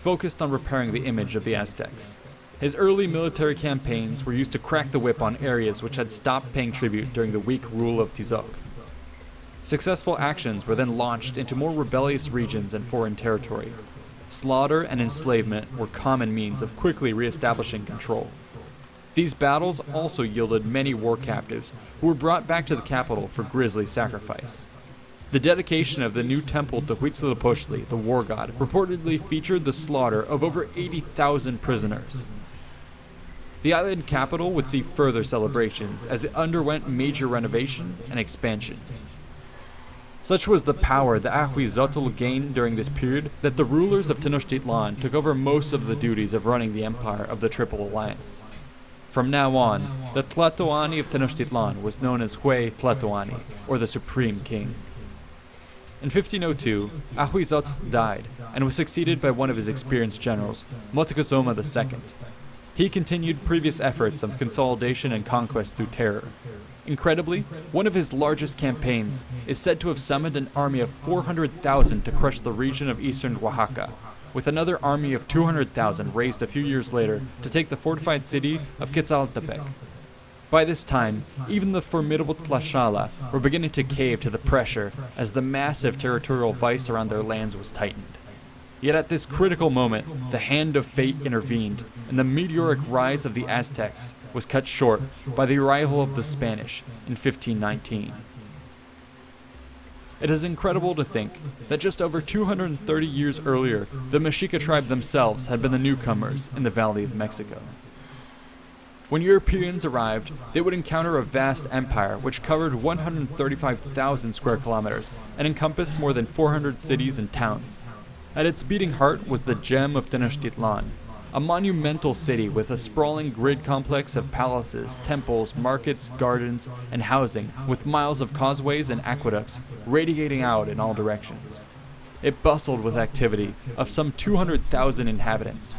focused on repairing the image of the Aztecs. His early military campaigns were used to crack the whip on areas which had stopped paying tribute during the weak rule of Tizoc. Successful actions were then launched into more rebellious regions and foreign territory. Slaughter and enslavement were common means of quickly re-establishing control. These battles also yielded many war captives who were brought back to the capital for grisly sacrifice. The dedication of the new temple to Huitzilopochtli, the war god, reportedly featured the slaughter of over 80,000 prisoners. The island capital would see further celebrations as it underwent major renovation and expansion. Such was the power that Ahuizotl gained during this period that the rulers of Tenochtitlan took over most of the duties of running the empire of the Triple Alliance. From now on, the Tlatoani of Tenochtitlan was known as Hue Tlatoani, or the Supreme King. In 1502, Ahuizotl died and was succeeded by one of his experienced generals, Moctezuma II. He continued previous efforts of consolidation and conquest through terror. Incredibly, one of his largest campaigns is said to have summoned an army of 400,000 to crush the region of eastern Oaxaca, with another army of 200,000 raised a few years later to take the fortified city of Quetzaltepec. By this time, even the formidable Tlaxcala were beginning to cave to the pressure as the massive territorial vice around their lands was tightened. Yet at this critical moment, the hand of fate intervened, and the meteoric rise of the Aztecs was cut short by the arrival of the Spanish in 1519. It is incredible to think that just over 230 years earlier, the Mexica tribe themselves had been the newcomers in the Valley of Mexico. When Europeans arrived, they would encounter a vast empire which covered 135,000 square kilometers and encompassed more than 400 cities and towns. At its beating heart was the gem of Tenochtitlan, a monumental city with a sprawling grid complex of palaces, temples, markets, gardens, and housing, with miles of causeways and aqueducts radiating out in all directions. It bustled with activity of some 200,000 inhabitants.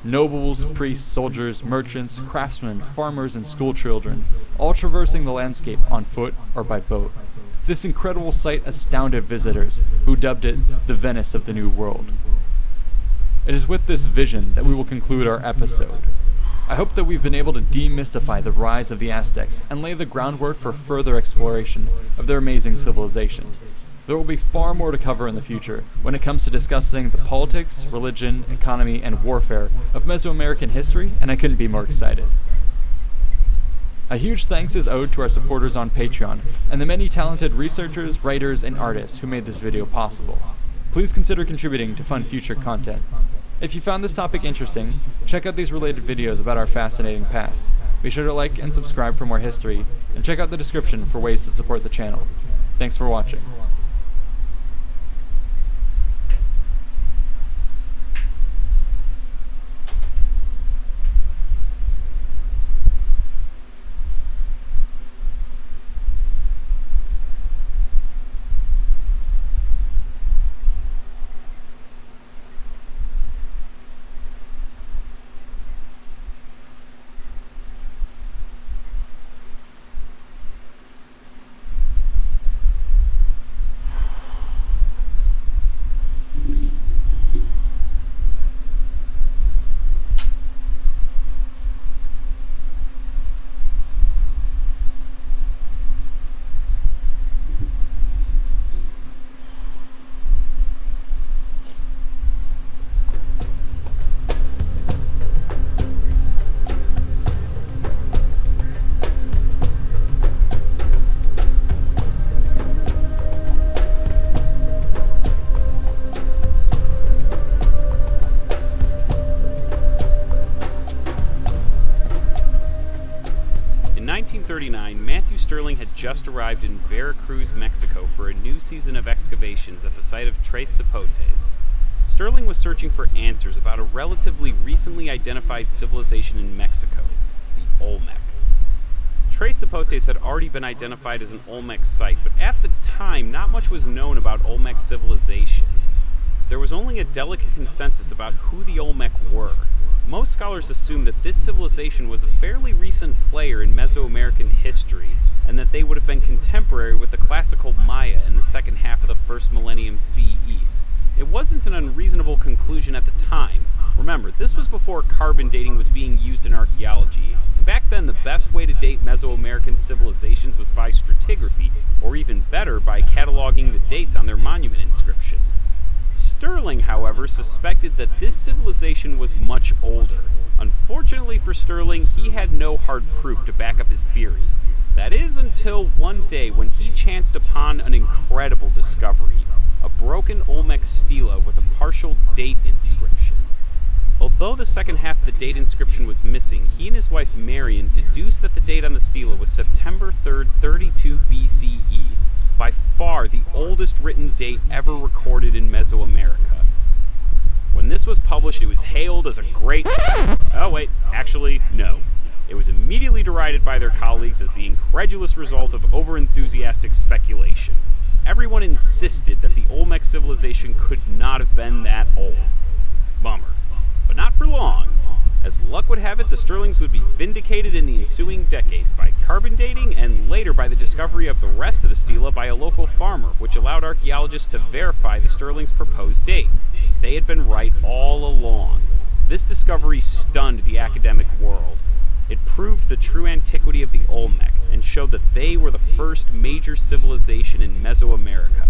Nobles, priests, soldiers, merchants, craftsmen, farmers, and schoolchildren, all traversing the landscape on foot or by boat. This incredible sight astounded visitors, who dubbed it the Venice of the New World. It is with this vision that we will conclude our episode. I hope that we've been able to demystify the rise of the Aztecs and lay the groundwork for further exploration of their amazing civilization. There will be far more to cover in the future when it comes to discussing the politics, religion, economy, and warfare of Mesoamerican history, and I couldn't be more excited. A huge thanks is owed to our supporters on Patreon, and the many talented researchers, writers, and artists who made this video possible. Please consider contributing to fund future content. If you found this topic interesting, check out these related videos about our fascinating past. Be sure to like and subscribe for more history, and check out the description for ways to support the channel. Thanks for watching. Matthew Sterling had just arrived in Veracruz, Mexico for a new season of excavations at the site of Tres Zapotes. Sterling was searching for answers about a relatively recently identified civilization in Mexico, the Olmec. Tres Zapotes had already been identified as an Olmec site, but at the time, not much was known about Olmec civilization. There was only a delicate consensus about who the Olmec were. Most scholars assume that this civilization was a fairly recent player in Mesoamerican history, and that they would have been contemporary with the classical Maya in the second half of the first millennium CE. It wasn't an unreasonable conclusion at the time. Remember, this was before carbon dating was being used in archaeology, and back then the best way to date Mesoamerican civilizations was by stratigraphy, or even better, by cataloging the dates on their monument inscriptions. Sterling, however, suspected that this civilization was much older. Unfortunately for Sterling, he had no hard proof to back up his theories. That is until one day when he chanced upon an incredible discovery, a broken Olmec stela with a partial date inscription. Although the second half of the date inscription was missing, he and his wife Marion deduced that the date on the stela was September 3rd, 32 BCE. By far the oldest written date ever recorded in Mesoamerica. When this was published, it was hailed as a great... Oh wait, actually, no. It was immediately derided by their colleagues as the incredulous result of over-enthusiastic speculation. everyone insisted that the Olmec civilization could not have been that old. Bummer. But not for long. As luck would have it, the Sterlings would be vindicated in the ensuing decades by carbon dating and later by the discovery of the rest of the stela by a local farmer, which allowed archaeologists to verify the Sterlings' proposed date. They had been right all along. This discovery stunned the academic world. It proved the true antiquity of the Olmec and showed that they were the first major civilization in Mesoamerica.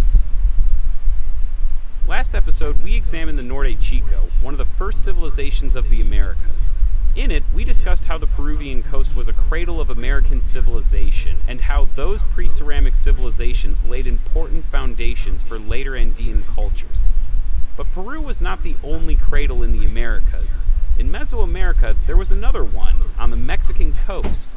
Last episode, we examined the Norte Chico, one of the first civilizations of the Americas. In it, we discussed how the Peruvian coast was a cradle of American civilization, and how those pre-ceramic civilizations laid important foundations for later Andean cultures. But Peru was not the only cradle in the Americas. In Mesoamerica, there was another one, on the Mexican coast.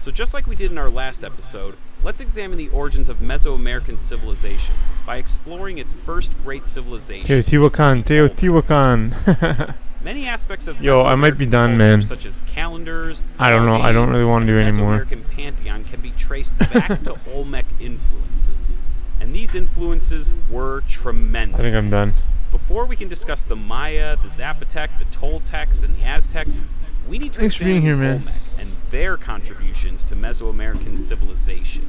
So just like we did in our last episode, let's examine the origins of Mesoamerican civilization by exploring its first great civilization. Teotihuacan. Many aspects of Yo, I might be done, man. such as calendars, I don't know. I don't really want to do and any more. Mesoamerican pantheon can be traced back to Olmec influences. And these influences were tremendous. I think I'm done. Before we can discuss the Maya, the Zapotec, the Toltecs, and the Aztecs, we need to Thanks for being examine here, the man. Olmec and their contributions to Mesoamerican civilization.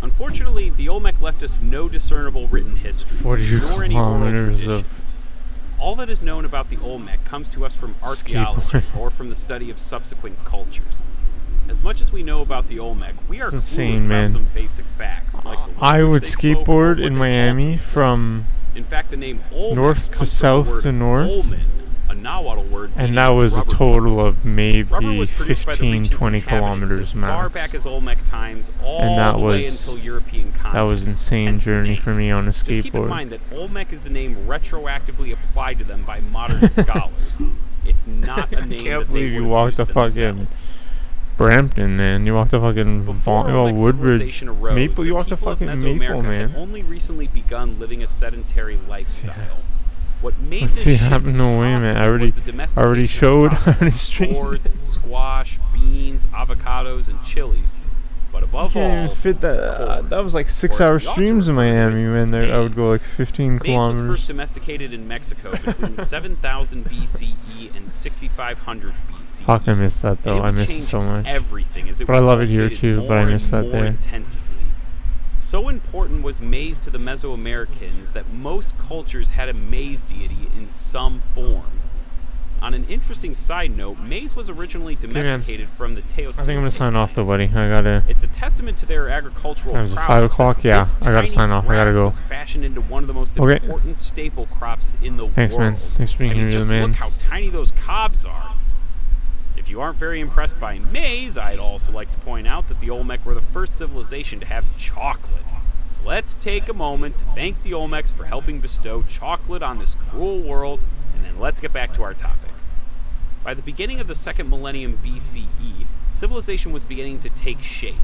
Unfortunately, the Olmec left us no discernible written histories, 42 nor any oral kilometers of traditions. All that is known about the Olmec comes to us from archaeology or from the study of subsequent cultures. As much as we know about the Olmec, we are It's clueless insane, man. about some basic facts, like the I language would they spoke or skateboard what in they Miami called themselves. from In fact, the name Olmec north to comes from the south word to north, Olmen, a Nahuatl word and meaning that was a rubber. total of Rubber maybe was produced by the 15, region's 20 inhabitants kilometers as far max. back as Olmec times, all And that the way was- until European contact. That was an insane Hence the journey name. for me on a Just keep in skateboard. mind that Olmec is the name retroactively applied to them by modern scholars. It's not a name can't that believe they you would walked use the fucking themselves. Brampton, man. You walked the fucking Before Olmec Woodbridge. civilization arose, Maple, you the walked the people of fucking Mesoamerica Maple, man. had only recently begun living a sedentary lifestyle. What made Let's this see, shift happened. No way, man. possible was the domestication of showed, crops I already like streamed. gourds, squash, beans, avocados, and chilies. But above You can't all, even fit that. corn. That was like Or 6-hour as we ought to streams in refer to Miami, it, man. There, I would go maize. like 15 Maize was kilometers. first domesticated in Mexico between 7000 BCE and 6500 BCE. Fuck, I missed that And though. it I would missed it change so much. everything as it But I was love it here cultivated too, but I more missed and that more there. intensively. So important was maize to the Mesoamericans that most cultures had a maize deity in some form. On an interesting side note, maize was originally man. domesticated from the Teosinte. I think I'm gonna sign off though, buddy. I gotta. It's a testament to their agricultural Time is it, prowess 5 o'clock? that Yeah, this I gotta tiny sign off. I gotta grass go. was fashioned into one of the most Okay. important staple crops in the Thanks, world. man. Thanks for being I mean, here, just man. look how tiny those cobs are. If you aren't very impressed by maize, I'd also like to point out that the Olmec were the first civilization to have chocolate. So let's take a moment to thank the Olmecs for helping bestow chocolate on this cruel world, and then let's get back to our topic. By the beginning of the second millennium BCE, civilization was beginning to take shape.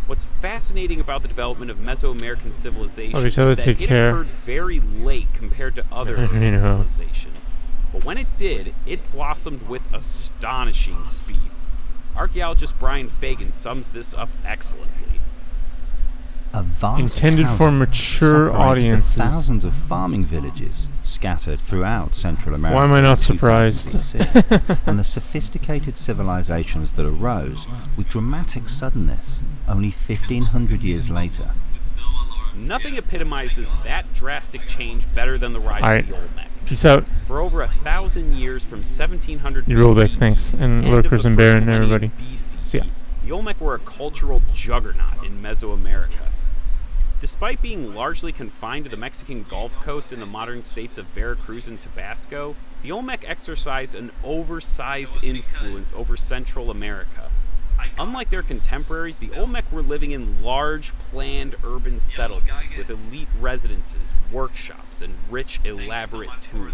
What's fascinating about the development of Mesoamerican civilization Love each is other, that take it care. occurred very late compared to other You early know. civilizations. But when it did, it blossomed with astonishing speed. Archaeologist Brian Fagan sums this up excellently. A vast Intended for chasm mature separates audiences. The thousands of farming villages scattered throughout Central America. Why am I not in 2000 surprised? BC, and the sophisticated civilizations that arose with dramatic suddenness only 1,500 years later. Nothing epitomizes that drastic change better than the rise Alright. of the Olmec. Peace out. For over 1,000 years, from 1700 You rolled it, BCE, thanks. And end of Lurkers the and first Baron, millennium everybody. BCE, See ya. the Olmec were a cultural juggernaut in Mesoamerica. Despite being largely confined to the Mexican Gulf Coast and the modern states of Veracruz and Tabasco, the Olmec exercised an oversized influence over Central America. Unlike their contemporaries, the Olmec were living in large, planned urban settlements with elite residences, workshops, and rich, elaborate tombs.